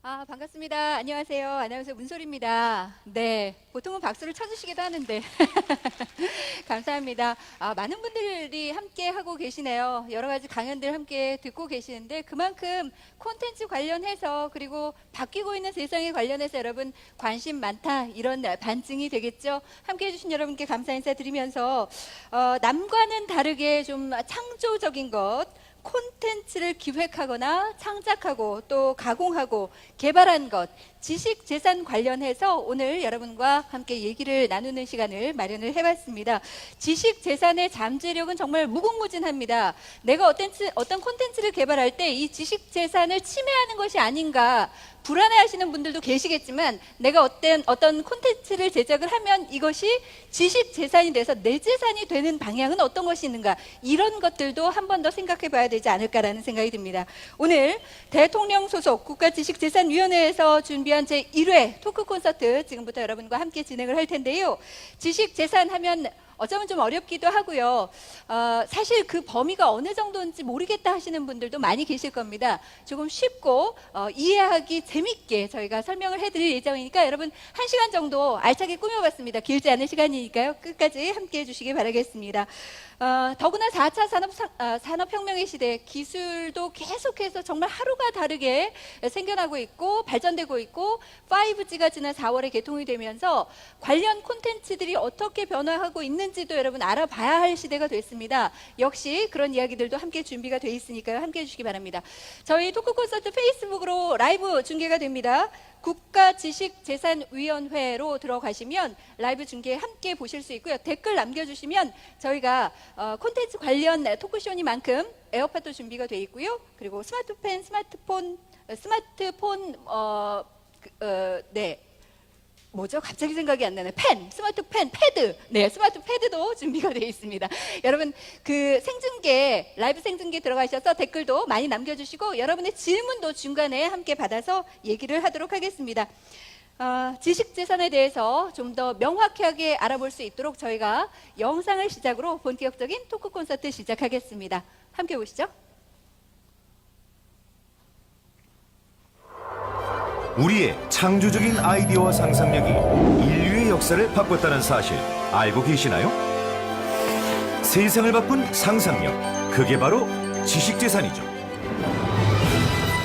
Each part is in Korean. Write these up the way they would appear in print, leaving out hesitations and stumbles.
반갑습니다. 안녕하세요. 아나운서 문솔입니다. 네, 보통은 박수를 쳐주시기도 하는데 감사합니다. 많은 분들이 함께 하고 계시네요. 여러 가지 강연들 함께 듣고 계시는데 그만큼 콘텐츠 관련해서 그리고 바뀌고 있는 세상에 관련해서 여러분 관심 많다 이런 반증이 되겠죠. 함께 해주신 여러분께 감사 인사 드리면서 남과는 다르게 좀 창조적인 것 콘텐츠를 기획하거나 창작하고 또 가공하고 개발한 것 지식 재산 관련해서 오늘 여러분과 함께 얘기를 나누는 시간을 마련을 해봤습니다. 지식 재산의 잠재력은 정말 무궁무진합니다. 내가 어떤 콘텐츠를 개발할 때 이 지식 재산을 침해하는 것이 아닌가 불안해하시는 분들도 계시겠지만 내가 어떤 콘텐츠를 제작을 하면 이것이 지식 재산이 돼서 내 재산이 되는 방향은 어떤 것이 있는가 이런 것들도 한 번 더 생각해 봐야 되지 않을까라는 생각이 듭니다. 오늘 대통령 소속 국가지식재산위원회에서 준비한 제1회 토크 콘서트 지금부터 여러분과 함께 진행을 할 텐데요. 지식 재산 하면 어쩌면 좀 어렵기도 하고요. 사실 그 범위가 어느 정도인지 모르겠다 하시는 분들도 많이 계실 겁니다. 조금 쉽고 이해하기 재밌게 저희가 설명을 해드릴 예정이니까 여러분 1시간 정도 알차게 꾸며봤습니다. 길지 않은 시간이니까요. 끝까지 함께 해주시기 바라겠습니다. 더구나 4차 산업혁명의 시대 기술도 계속해서 정말 하루가 다르게 생겨나고 있고 발전되고 있고 5G가 지난 4월에 개통이 되면서 관련 콘텐츠들이 어떻게 변화하고 있는지도 여러분 알아봐야 할 시대가 됐습니다. 역시 그런 이야기들도 함께 준비가 돼 있으니까요. 함께 해주시기 바랍니다. 저희 토크 콘서트 페이스북으로 라이브 중계가 됩니다. 국가지식재산위원회로 들어가시면 라이브 중계 함께 보실 수 있고요. 댓글 남겨주시면 저희가 콘텐츠 관련 토크쇼니만큼 에어팟도 준비가 돼 있고요. 그리고 스마트폰 뭐죠? 갑자기 생각이 안 나네. 스마트펜, 패드. 네, 스마트 패드도 준비가 되어 있습니다. 여러분, 그 생중계, 라이브 생중계 들어가셔서 댓글도 많이 남겨주시고 여러분의 질문도 중간에 함께 받아서 얘기를 하도록 하겠습니다. 지식재산에 대해서 좀 더 명확하게 알아볼 수 있도록 저희가 영상을 시작으로 본격적인 토크 콘서트 시작하겠습니다. 함께 보시죠. 우리의 창조적인 아이디어와 상상력이 인류의 역사를 바꿨다는 사실 알고 계시나요? 세상을 바꾼 상상력, 그게 바로 지식재산이죠.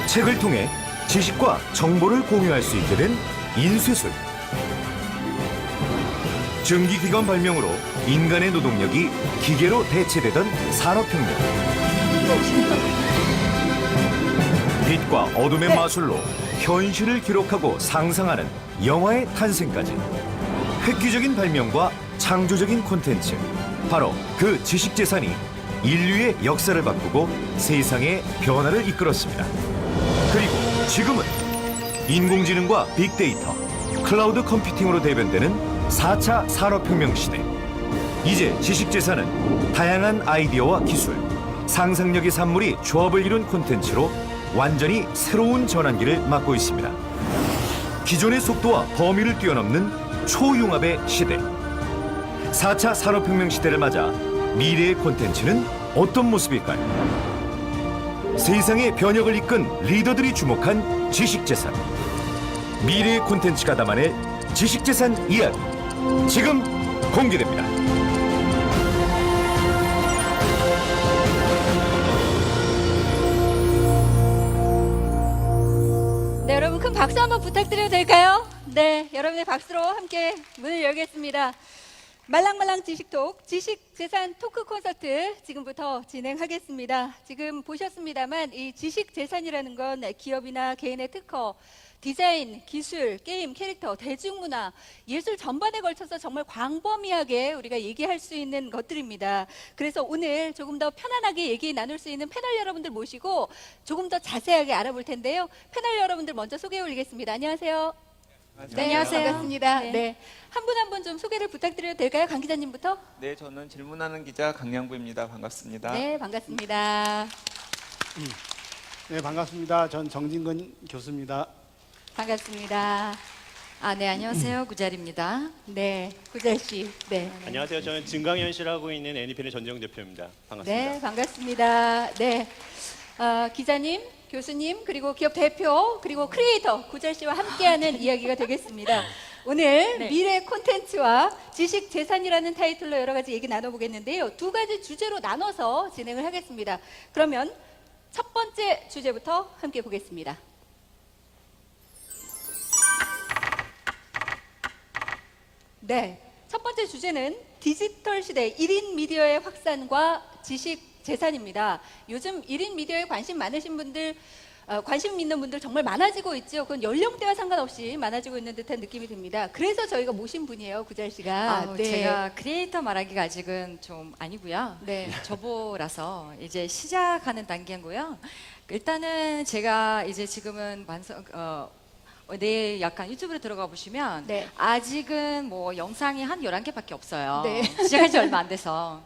책을 통해 지식과 정보를 공유할 수 있게 된 인쇄술. 증기기관 발명으로 인간의 노동력이 기계로 대체되던 산업혁명. 빛과 어둠의 마술로 현실을 기록하고 상상하는 영화의 탄생까지 획기적인 발명과 창조적인 콘텐츠, 바로 그 지식재산이 인류의 역사를 바꾸고 세상의 변화를 이끌었습니다. 그리고 지금은 인공지능과 빅데이터, 클라우드 컴퓨팅으로 대변되는 4차 산업혁명 시대. 이제 지식재산은 다양한 아이디어와 기술, 상상력의 산물이 조합을 이룬 콘텐츠로 완전히 새로운 전환기를 맞고 있습니다. 기존의 속도와 범위를 뛰어넘는 초융합의 시대. 4차 산업혁명 시대를 맞아 미래의 콘텐츠는 어떤 모습일까요? 세상의 변혁을 이끈 리더들이 주목한 지식재산. 미래의 콘텐츠가 담아낼 지식재산 이야기. 지금 공개됩니다. 네, 여러분 큰 박수 한번 부탁드려도 될까요? 네, 여러분의 박수로 함께 문을 열겠습니다. 말랑말랑 지식톡, 지식재산 토크 콘서트 지금부터 진행하겠습니다. 지금 보셨습니다만 이 지식재산이라는 건 기업이나 개인의 특허, 디자인, 기술, 게임, 캐릭터, 대중문화, 예술 전반에 걸쳐서 정말 광범위하게 우리가 얘기할 수 있는 것들입니다. 그래서 오늘 조금 더 편안하게 얘기 나눌 수 있는 패널 여러분들 모시고 조금 더 자세하게 알아볼 텐데요. 패널 여러분들 먼저 소개 올리겠습니다. 안녕하세요. 네, 안녕하세요. 반갑습니다. 네. 한 분 한 분 좀 소개를 부탁드려도 될까요? 강 기자님부터. 네, 저는 질문하는 기자 강양구입니다. 반갑습니다. 네, 반갑습니다. 네, 반갑습니다. 전 정진근 교수입니다. 반갑습니다. 네, 안녕하세요. 구잘입니다. 네, 구잘 씨. 네. 안녕하세요. 저는 증강현실하고 있는 애니펜의 전재영 대표입니다. 반갑습니다. 네, 반갑습니다. 네. 기자님, 교수님 그리고 기업 대표 그리고 크리에이터 구잘 씨와 함께하는 이야기가 되겠습니다. 오늘 네. 미래 콘텐츠와 지식 재산이라는 타이틀로 여러 가지 얘기 나눠보겠는데요. 두 가지 주제로 나눠서 진행을 하겠습니다. 그러면 첫 번째 주제부터 함께 보겠습니다. 네, 첫 번째 주제는 디지털 시대 1인 미디어의 확산과 지식 재산입니다. 요즘 1인 미디어에 관심 많으신 분들, 관심 있는 분들 정말 많아지고 있죠. 그건 연령대와 상관없이 많아지고 있는 듯한 느낌이 듭니다. 그래서 저희가 모신 분이에요, 구잘 씨가. 제가 크리에이터 말하기가 아직은 좀 아니고요. 네. 저보라서 이제 시작하는 단계고요. 일단은 제가 이제 지금은 내일 약간 유튜브로 들어가 보시면 네. 아직은 뭐 영상이 한 11개밖에 없어요. 네. 시작한 지 얼마 안 돼서.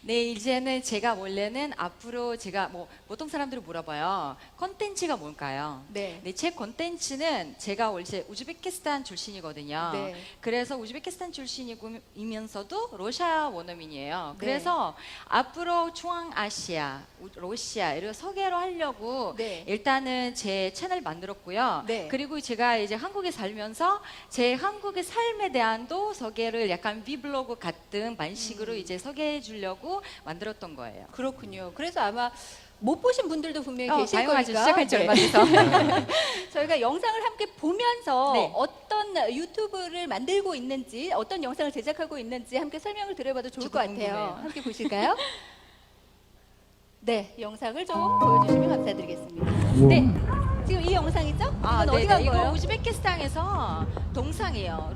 네, 이제는 제가 원래는 앞으로 제가 뭐 보통 사람들이 물어봐요. 콘텐츠가 뭘까요? 네. 네, 제 콘텐츠는 제가 원래 우즈베키스탄 출신이거든요. 네. 그래서 우즈베키스탄 출신이면서도 러시아 원어민이에요. 네. 그래서 앞으로 중앙아시아, 러시아 이런 소개를 하려고 네. 일단은 제 채널 만들었고요. 네. 그리고 제가 이제 한국에 살면서 제 한국의 삶에 대한도 소개를 약간 비블로그 같은 방식으로 이제 소개해 주려고 만들었던 거예요. 그렇군요. 그래서 아마 못 보신 분들도 분명히 계실 다양하죠. 거니까 시작한 지 네. 얼마 돼서. 저희가 영상을 함께 보면서 네. 어떤 유튜브를 만들고 있는지 어떤 영상을 제작하고 있는지 함께 설명을 드려봐도 좋을 저도 것 같아요. 궁금해요. 함께 보실까요? 네, 영상을 좀 보여주시면 감사드리겠습니다. 네, 지금 이 영상이죠? 이건 어디 간 이거 거예요? 우즈베키스탄에서 동상이에요.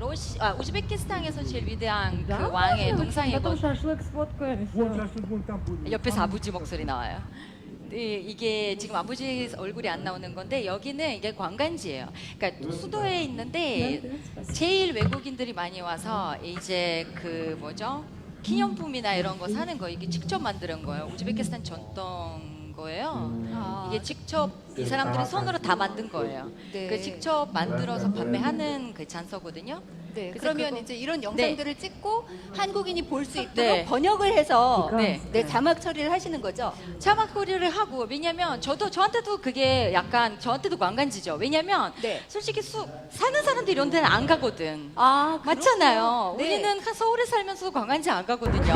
우즈베키스탄에서 제일 위대한 그 왕의 동상이고 옆에서 아버지 목소리 나와요. 이게 지금 아버지 얼굴이 안 나오는 건데 여기는 이게 관광지예요. 그러니까 수도에 있는데 제일 외국인들이 많이 와서 이제 그 뭐죠? 기념품이나 이런 거 사는 거 이게 직접 만드는 거예요. 우즈베키스탄 전통 거예요. 아, 이게 직접 이 사람들이 손으로 다 만든 거예요. 네. 그 직접 만들어서 판매하는 그 잔서거든요. 네, 그래서 그러면 그거- 이제 이런 영상들을 찍고 한국인이 볼 수 있도록 네. 번역을 해서 네. 네, 자막 처리를 하시는 거죠? 자막 처리를 하고 왜냐면 저한테도 그게 약간 저한테도 관광지죠. 왜냐면 네. 솔직히 사는 사람들이 이런 데는 안 가거든. 아, 맞잖아요. 그렇군요. 네. 우리는 서울에 살면서도 관광지 안 가거든요.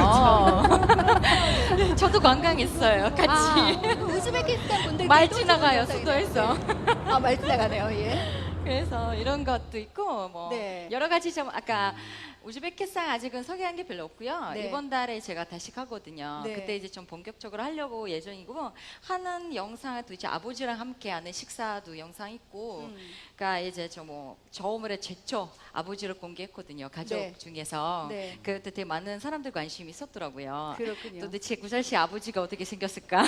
저도 관광했어요. 같이. 우즈베키스탄 분들 말 지나가요 수도에서. 아, 말 지나가네요. 예. 그래서 이런 것도 있고 뭐 네. 여러 가지 좀 아까 우즈베키스탄 아직은 소개한 게 별로 없고요. 네. 이번 달에 제가 다시 가거든요. 네. 그때 이제 좀 본격적으로 하려고 예정이고 하는 영상도 이제 아버지랑 함께하는 식사도 영상 있고, 그러니까 이제 뭐 저음을의 최초 아버지를 공개했거든요. 가족 네. 중에서 네. 그때 되게 많은 사람들 관심이 있었더라고요. 그렇군요. 도대체 구잘 씨 아버지가 어떻게 생겼을까?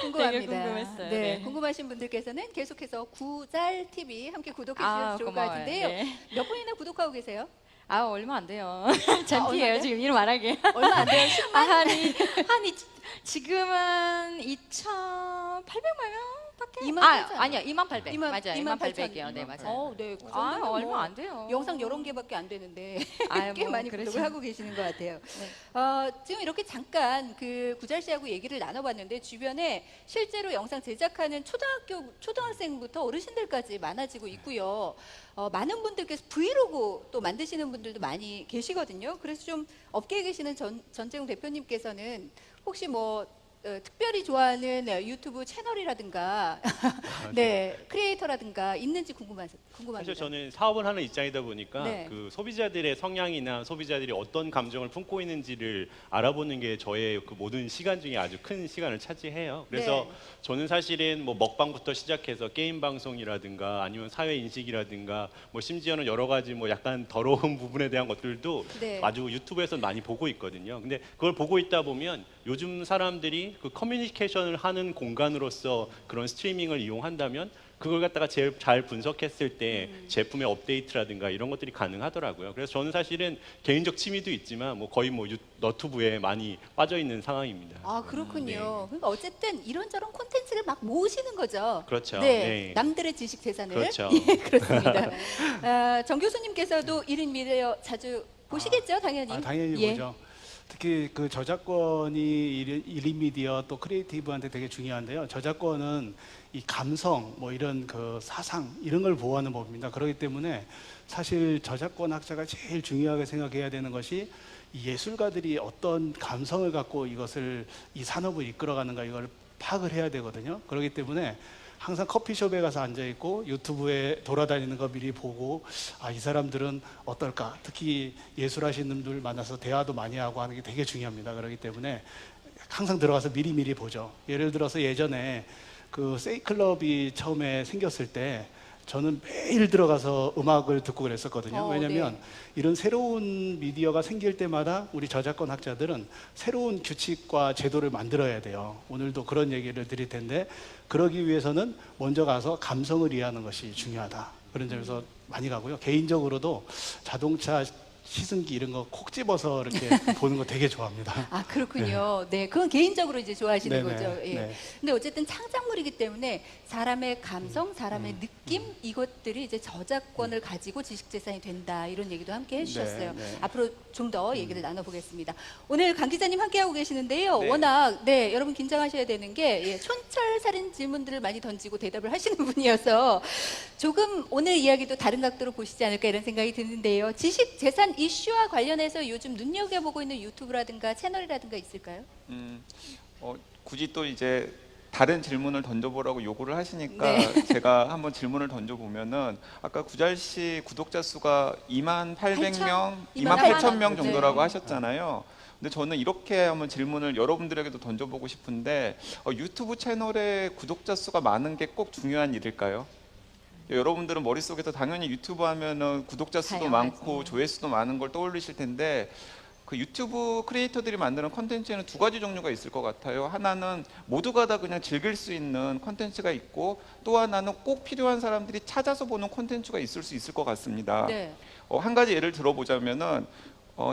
궁금합니다. 되게 궁금했어요. 네, 네. 궁금하신 분들께서는 계속해서 구잘 TV 함께 구독해 주셔서 아, 좋을 것 고마워요. 같은데요. 네. 몇 분이나 구독하고 계세요? 아 얼마 안 돼요. 얼마 잔피예요 안 돼? 지금 이름 말하기. 얼마 안 돼요? 10만? 지금은 2,800만 명밖에 28,000. 아니요 2800 이만- 맞아요 28,000. 2800이요 네 맞아요. 네, 그 아 정도면 얼마 뭐 안 돼요. 영상 11개밖에 안 되는데 아유, 꽤 뭐 많이 그러죠. 구독을 하고 계시는 것 같아요. 네. 지금 이렇게 잠깐 그 구잘 씨하고 얘기를 나눠봤는데 주변에 실제로 영상 제작하는 초등학생부터 어르신들까지 많아지고 있고요. 많은 분들께서 브이로그 또 만드시는 분들도 많이 계시거든요. 그래서 좀 업계에 계시는 전재웅 대표님께서는 혹시 뭐 특별히 좋아하는 유튜브 채널이라든가 네 크리에이터라든가 있는지 궁금합니다. 사실 저는 사업을 하는 입장이다 보니까 네. 그 소비자들의 성향이나 소비자들이 어떤 감정을 품고 있는지를 알아보는 게 저의 그 모든 시간 중에 아주 큰 시간을 차지해요. 그래서 네. 저는 사실은 뭐 먹방부터 시작해서 게임 방송이라든가 아니면 사회 인식이라든가 뭐 심지어는 여러 가지 뭐 약간 더러운 부분에 대한 것들도 네. 아주 유튜브에서 많이 보고 있거든요. 근데 그걸 보고 있다 보면 요즘 사람들이 그 커뮤니케이션을 하는 공간으로서 그런 스트리밍을 이용한다면 그걸 갖다가 제일 잘 분석했을 때 제품의 업데이트라든가 이런 것들이 가능하더라고요. 그래서 저는 사실은 개인적 취미도 있지만 뭐 거의 뭐 너튜브에 많이 빠져 있는 상황입니다. 아 그렇군요. 네. 그러니까 어쨌든 이런저런 콘텐츠를 막 모으시는 거죠. 그렇죠. 네, 네. 남들의 지식 재산을. 그렇죠. 예, 그렇습니다. 정 교수님께서도 1인 미디어 자주 보시겠죠, 당연히. 당연히 예. 보죠. 특히 그 저작권이 일미디어 또 크리에이티브한테 되게 중요한데요. 저작권은 이 감성, 뭐 이런 그 사상 이런 걸 보호하는 법입니다. 그렇기 때문에 사실 저작권 학자가 제일 중요하게 생각해야 되는 것이 이 예술가들이 어떤 감성을 갖고 이것을 이 산업을 이끌어가는가 이걸 파악을 해야 되거든요. 그렇기 때문에 항상 커피숍에 가서 앉아 있고 유튜브에 돌아다니는 거 미리 보고 아, 이 사람들은 어떨까? 특히 예술하시는 분들 만나서 대화도 많이 하고 하는 게 되게 중요합니다. 그렇기 때문에 항상 들어가서 미리 보죠. 예를 들어서 예전에 그 세이클럽이 처음에 생겼을 때 저는 매일 들어가서 음악을 듣고 그랬었거든요. 왜냐하면 네. 이런 새로운 미디어가 생길 때마다 우리 저작권 학자들은 새로운 규칙과 제도를 만들어야 돼요. 오늘도 그런 얘기를 드릴 텐데 그러기 위해서는 먼저 가서 감성을 이해하는 것이 중요하다. 그런 점에서 많이 가고요. 개인적으로도 자동차 시승기 이런 거 콕 집어서 이렇게 보는 거 되게 좋아합니다. 아, 그렇군요. 네, 그건 개인적으로 이제 좋아하시는 네네, 거죠. 예. 네. 근데 어쨌든 창작물이기 때문에 사람의 감성, 사람의 느낌 이것들이 이제 저작권을 가지고 지식재산이 된다 이런 얘기도 함께 해주셨어요. 네. 앞으로 좀 더 얘기를 나눠보겠습니다. 오늘 강 기자님 함께하고 계시는데요. 네. 워낙 여러분 긴장하셔야 되는 게 촌철살인 질문들을 많이 던지고 대답을 하시는 분이어서 조금 오늘 이야기도 다른 각도로 보시지 않을까 이런 생각이 드는데요. 지식재산 이슈와 관련해서 요즘 눈여겨보고 있는 유튜브라든가 채널이라든가 있을까요? 굳이 또 이제 다른 질문을 던져보라고 요구를 하시니까 네. 제가 한번 질문을 던져보면은 아까 구잘씨 구독자 수가 28,000명, 28,000명 정도라고 네. 하셨잖아요. 근데 저는 이렇게 한번 질문을 여러분들에게도 던져보고 싶은데 유튜브 채널에 구독자 수가 많은 게 꼭 중요한 일일까요? 여러분들은 머릿속에서 당연히 유튜브 하면은 구독자 수도 다양하지. 많고 조회수도 많은 걸 떠올리실 텐데 그 유튜브 크리에이터들이 만드는 콘텐츠에는 두 가지 종류가 있을 것 같아요. 하나는 모두가 다 그냥 즐길 수 있는 콘텐츠가 있고 또 하나는 꼭 필요한 사람들이 찾아서 보는 콘텐츠가 있을 수 있을 것 같습니다. 네. 한 가지 예를 들어보자면은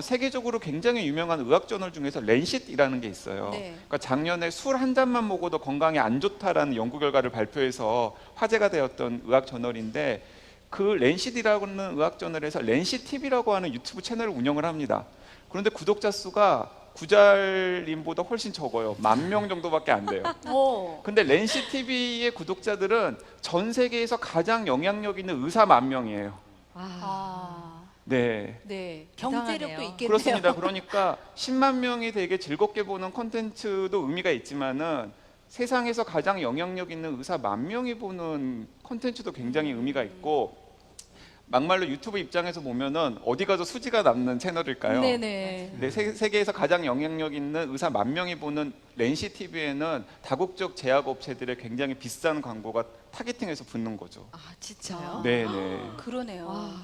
세계적으로 굉장히 유명한 의학 저널 중에서 렌싯이라는 게 있어요. 네. 그러니까 작년에 술 한 잔만 먹어도 건강에 안 좋다라는 연구 결과를 발표해서 화제가 되었던 의학 저널인데 그 렌싯이라는 의학 저널에서 렌싯 TV라고 하는 유튜브 채널을 운영을 합니다. 그런데 구독자 수가 구잘님보다 훨씬 적어요. 10,000명 정도밖에 안 돼요. 오. 근데 렌시 TV의 구독자들은 전 세계에서 가장 영향력 있는 의사 10,000명이에요. 아, 네. 네. 대단하네요. 경제력도 있겠네요. 그렇습니다. 그러니까 10만 명이 되게 즐겁게 보는 콘텐츠도 의미가 있지만은 세상에서 가장 영향력 있는 의사 10,000명이 보는 콘텐츠도 굉장히 의미가 있고 막말로 유튜브 입장에서 보면은 어디 가서 수지가 남는 채널일까요? 네네. 네, 세계에서 가장 영향력 있는 의사 10,000명이 보는 렌시 TV에는 다국적 제약업체들의 굉장히 비싼 광고가 타겟팅해서 붙는 거죠. 아 진짜요? 네네. 그러네요. 와.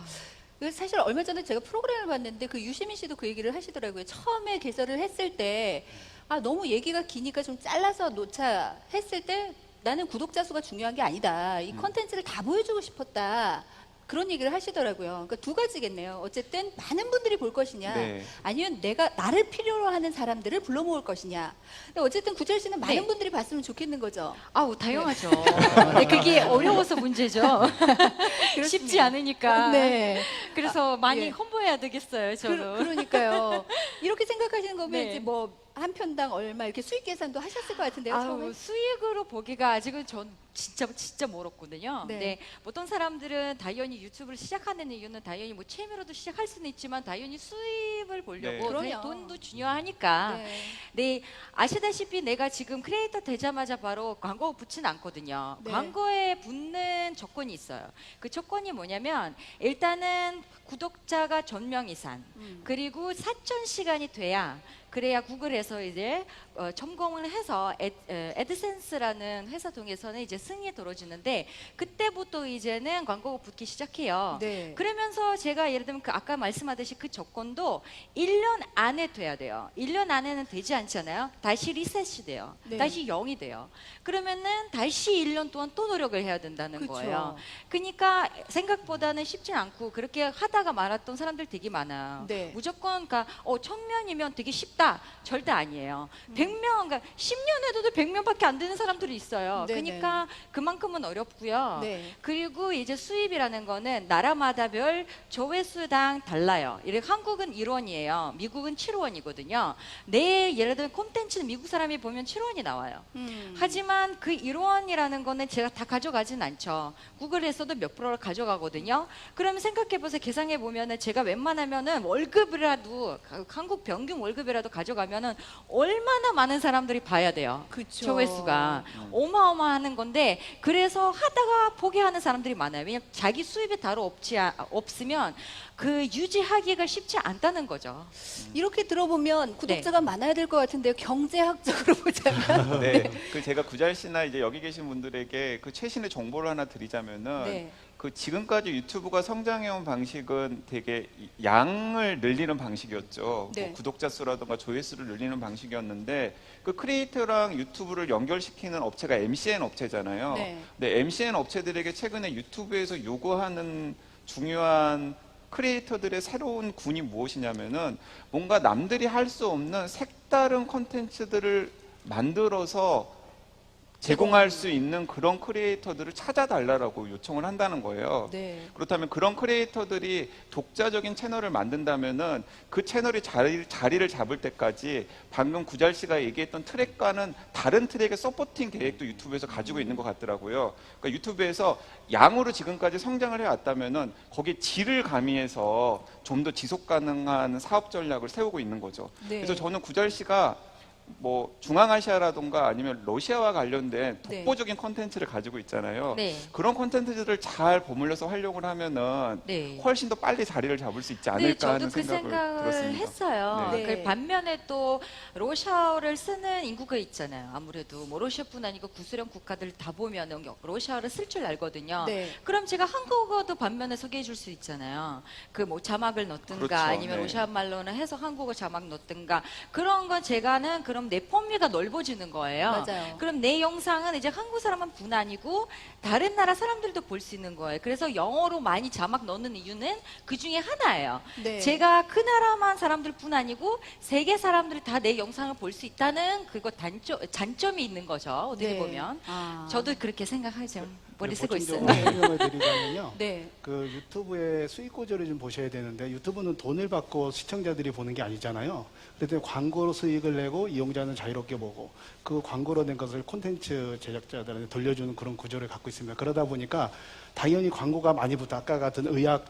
그 사실 얼마 전에 제가 프로그램을 봤는데 그 유시민 씨도 그 얘기를 하시더라고요. 처음에 개설을 했을 때 너무 얘기가 기니까 좀 잘라서 놓자 했을 때 나는 구독자 수가 중요한 게 아니다. 이 컨텐츠를 다 보여주고 싶었다. 그런 얘기를 하시더라고요. 그러니까 두 가지겠네요. 어쨌든 많은 분들이 볼 것이냐, 네. 아니면 내가 나를 필요로 하는 사람들을 불러 모을 것이냐. 근데 어쨌든 구절 씨는 많은 네. 분들이 봤으면 좋겠는 거죠. 아우 당연하죠. 네, 그게 어려워서 문제죠. 쉽지 않으니까. 네. 그래서 많이 예. 홍보해야 되겠어요. 저도. 그러니까요. 이렇게 생각하시는 거면 네. 이제 뭐 한 편당 얼마 이렇게 수익 계산도 하셨을 것 같은데요. 처음에. 아우, 수익으로 보기가 아직은 전 진짜 멀었거든요. 네. 근데 어떤 사람들은 당연히 유튜브를 시작하는 이유는 당연히 뭐 취미로도 시작할 수는 있지만 당연히 수입을 보려고 네. 그럼요. 돈도 중요하니까. 네. 네, 아시다시피 내가 지금 크리에이터 되자마자 바로 광고 붙진 않거든요. 네. 광고에 붙는 조건이 있어요. 그 조건이 뭐냐면 일단은 구독자가 1,000명 이상 그리고 4,000시간이 돼야 그래야 구글에서 이제 점검을 해서 애드센스라는 회사 통해서는 이제 승인이 들어지는데 그때부터 이제는 광고가 붙기 시작해요. 네. 그러면서 제가 예를 들면 그 아까 말씀하듯이 그 조건도 1년 안에 돼야 돼요. 1년 안에는 되지 않잖아요. 다시 리셋이 돼요. 네. 다시 0이 돼요. 그러면은 다시 1년 동안 또 노력을 해야 된다는 그쵸. 거예요. 그러니까 생각보다는 쉽지 않고 그렇게 하다가 말았던 사람들 되게 많아요. 네. 무조건 그러니까 1,000명이면 되게 쉽다. 쉽다? 절대 아니에요. 100명, 그러니까 10년 해도 100명밖에 안 되는 사람들이 있어요. 네네. 그러니까 그만큼은 어렵고요. 네. 그리고 이제 수입이라는 거는 나라마다별 조회수당 달라요. 이렇게 한국은 1원이에요. 미국은 7원이거든요. 내 예를 들면 콘텐츠는 미국 사람이 보면 7원이 나와요. 하지만 그 1원이라는 거는 제가 다 가져가진 않죠. 구글에서도 몇 프로를 가져가거든요. 그러면 생각해보세요. 계산해보면은 제가 웬만하면은 월급이라도, 한국 평균 월급이라도 가져가면은 얼마나 많은 사람들이 봐야 돼요. 그쵸. 조회수가. 어마어마한 건데, 그래서 하다가 포기하는 사람들이 많아요. 왜냐면 자기 수입이 따로 없으면 그 유지하기가 쉽지 않다는 거죠. 이렇게 들어보면 구독자가 많아야 될 것 같은데요. 경제학적으로 보자면. 네. 그 제가 구잘 씨나 이제 여기 계신 분들에게 그 최신의 정보를 하나 드리자면은 네. 그 지금까지 유튜브가 성장해온 방식은 되게 양을 늘리는 방식이었죠. 네. 뭐 구독자 수라든가 조회수를 늘리는 방식이었는데 그 크리에이터랑 유튜브를 연결시키는 업체가 MCN 업체잖아요. 네. 근데 MCN 업체들에게 최근에 유튜브에서 요구하는 중요한 크리에이터들의 새로운 군이 무엇이냐면은 뭔가 남들이 할 수 없는 색다른 콘텐츠들을 만들어서 제공할 수 있는 그런 크리에이터들을 찾아달라고 요청을 한다는 거예요. 네. 그렇다면 그런 크리에이터들이 독자적인 채널을 만든다면은 그 채널이 자리를 잡을 때까지 방금 구잘 씨가 얘기했던 트랙과는 다른 트랙의 서포팅 계획도 유튜브에서 가지고 있는 것 같더라고요. 그러니까 유튜브에서 양으로 지금까지 성장을 해왔다면은 거기에 질을 가미해서 좀 더 지속 가능한 사업 전략을 세우고 있는 거죠. 네. 그래서 저는 구잘 씨가 뭐 중앙아시아라든가 아니면 러시아와 관련된 네. 독보적인 콘텐츠를 가지고 있잖아요. 네. 그런 콘텐츠들을 잘 버물려서 활용을 하면은 네. 훨씬 더 빨리 자리를 잡을 수 있지 네, 않을까 저도 하는 그 생각을 생각을 들었습니다. 했어요. 네. 그 반면에 또 러시아어를 쓰는 인구가 있잖아요. 아무래도 뭐 러시아뿐 아니고 구소련 국가들 다 보면은 러시아어를 쓸 줄 알거든요. 네. 그럼 제가 한국어도 반면에 소개해 줄 수 있잖아요. 그 뭐 자막을 넣든가 그렇죠. 아니면 네. 러시아 말로는 해서 한국어 자막 넣든가 그런 건 제가는 그럼 내 범위가 넓어지는 거예요. 맞아요. 그럼 내 영상은 이제 한국 사람만 아니고 다른 나라 사람들도 볼 수 있는 거예요. 그래서 영어로 많이 자막 넣는 이유는 그 중에 하나예요. 네. 제가 그 나라만 사람들뿐 아니고 세계 사람들이 다 내 영상을 볼 수 있다는 그거 장점이 있는 거죠. 어떻게 네. 보면. 아. 저도 그렇게 생각하죠. 머리 쓰고 있어요. 보충적으로 설명을 드리자면요. 네. 그 유튜브의 수익 구조를 좀 보셔야 되는데 유튜브는 돈을 받고 시청자들이 보는 게 아니잖아요. 그래서 광고로 수익을 내고 이용자는 자유롭게 보고 그 광고로 낸 것을 콘텐츠 제작자들한테 돌려주는 그런 구조를 갖고 있습니다. 그러다 보니까 당연히 광고가 많이 붙어 아까 같은 의학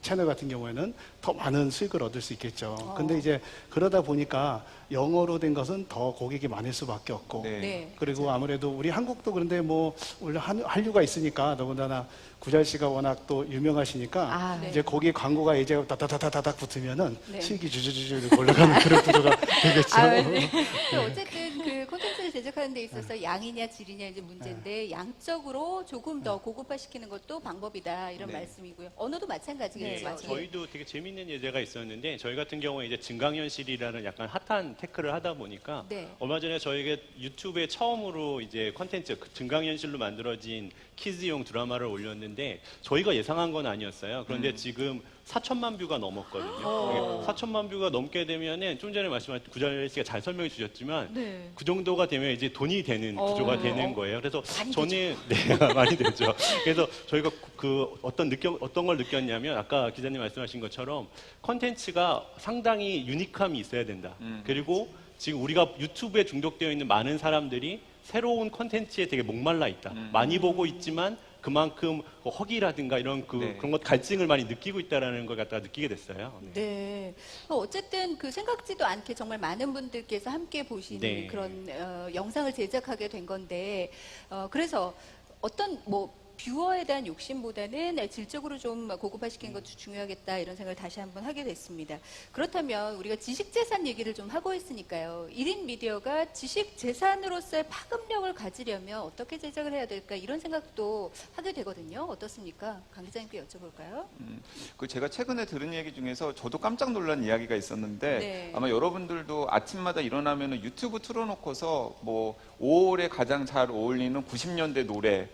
채널 같은 경우에는 더 많은 수익을 얻을 수 있겠죠. 근데 이제 그러다 보니까 영어로 된 것은 더 고객이 많을 수밖에 없고 네. 네. 그리고 아무래도 우리 한국도 그런데 뭐 원래 한류가 있으니까 더군다나 구잘 씨가 워낙 또 유명하시니까 아, 네. 이제 거기 광고가 이제 다다다다닥 붙으면은 네. 수익이 주주주주 올라가는 그런 구조가 되겠죠. 아, 네. 그 어쨌든 그 콘텐츠를 제작하는 데 있어서 양이냐 질이냐 이제 문제인데 양적으로 조금 더 고급화시키는 것도 방법이다 이런 네. 말씀이고요. 언어도 마찬가지겠죠. 네, 저희도 되게 재밌는 예제가 있었는데 저희 같은 경우에 이제 증강현실이라는 약간 핫한 테크를 하다 보니까 네. 얼마 전에 저희가 유튜브에 처음으로 이제 컨텐츠 증강현실로 만들어진 키즈용 드라마를 올렸는데 저희가 예상한 건 아니었어요. 그런데 지금 4천만 뷰가 넘었거든요. 4천만 뷰가 넘게 되면은 좀 전에 말씀하신 구잘 씨가 잘 설명해 주셨지만 네. 그 정도가 되면 이제 돈이 되는 구조가 되는 거예요. 그래서 많이 저는 네, 많이 되죠. 그래서 저희가 그 어떤 걸 느꼈냐면 아까 기자님 말씀하신 것처럼 컨텐츠가 상당히 유니크함이 있어야 된다. 그리고 지금 우리가 유튜브에 중독되어 있는 많은 사람들이 새로운 컨텐츠에 되게 목말라 있다. 많이 보고 있지만 그만큼 허기라든가 이런 네. 그런 것 갈증을 많이 느끼고 있다라는 걸 갖다가 느끼게 됐어요. 네. 네. 어쨌든 그 생각지도 않게 정말 많은 분들께서 함께 보시는 네. 그런 영상을 제작하게 된 건데 그래서 어떤 뭐 뷰어에 대한 욕심보다는 질적으로 좀 고급화시키는 것도 중요하겠다 이런 생각을 다시 한번 하게 됐습니다. 그렇다면 우리가 지식재산 얘기를 좀 하고 있으니까요. 1인 미디어가 지식재산으로서의 파급력을 가지려면 어떻게 제작을 해야 될까 이런 생각도 하게 되거든요. 어떻습니까? 강 기자님께 여쭤볼까요? 그 제가 최근에 들은 얘기 중에서 저도 깜짝 놀란 이야기가 있었는데 네. 아마 여러분들도 아침마다 일어나면 유튜브 틀어놓고서 뭐 5월에 가장 잘 어울리는 90년대 노래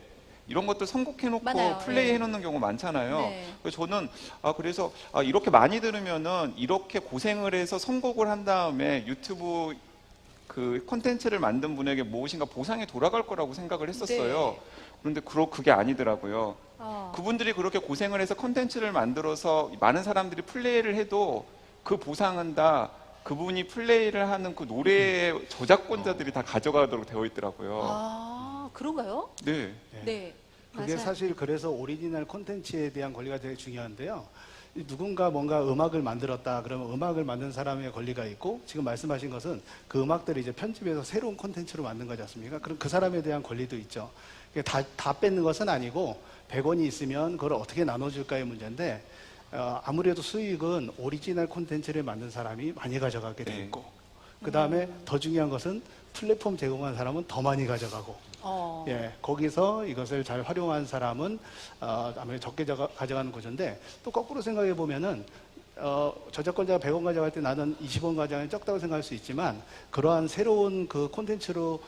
이런 것들 선곡해놓고 많아요. 플레이해놓는 경우 많잖아요. 네. 그래서 저는 그래서 이렇게 많이 들으면은 이렇게 고생을 해서 선곡을 한 다음에 유튜브 그 콘텐츠를 만든 분에게 무엇인가 보상이 돌아갈 거라고 생각을 했었어요. 네. 그런데 그게 아니더라고요. 어. 그분들이 그렇게 고생을 해서 콘텐츠를 만들어서 많은 사람들이 플레이를 해도 그 보상은 다 그분이 플레이를 하는 그 노래의 저작권자들이 다 가져가도록 되어 있더라고요. 아, 그런가요? 네. 네. 그게 맞아요. 사실 그래서 오리지널 콘텐츠에 대한 권리가 되게 중요한데요. 누군가 뭔가 음악을 만들었다 그러면 음악을 만든 사람의 권리가 있고 지금 말씀하신 것은 그 음악들을 이제 편집해서 새로운 콘텐츠로 만든 거지 않습니까? 그럼 그 사람에 대한 권리도 있죠. 다 뺏는 것은 아니고 100원이 있으면 그걸 어떻게 나눠줄까의 문제인데 아무래도 수익은 오리지널 콘텐츠를 만든 사람이 많이 가져가게 돼 있고 그 다음에 더 중요한 것은 플랫폼 제공한 사람은 더 많이 가져가고 거기서 이것을 잘 활용한 사람은 아무래도 적게 가져가는 구조인데 또 거꾸로 생각해 보면은 저작권자가 100원 가져갈 때 나는 20원 가져가는 적다고 생각할 수 있지만 그러한 새로운 그 콘텐츠로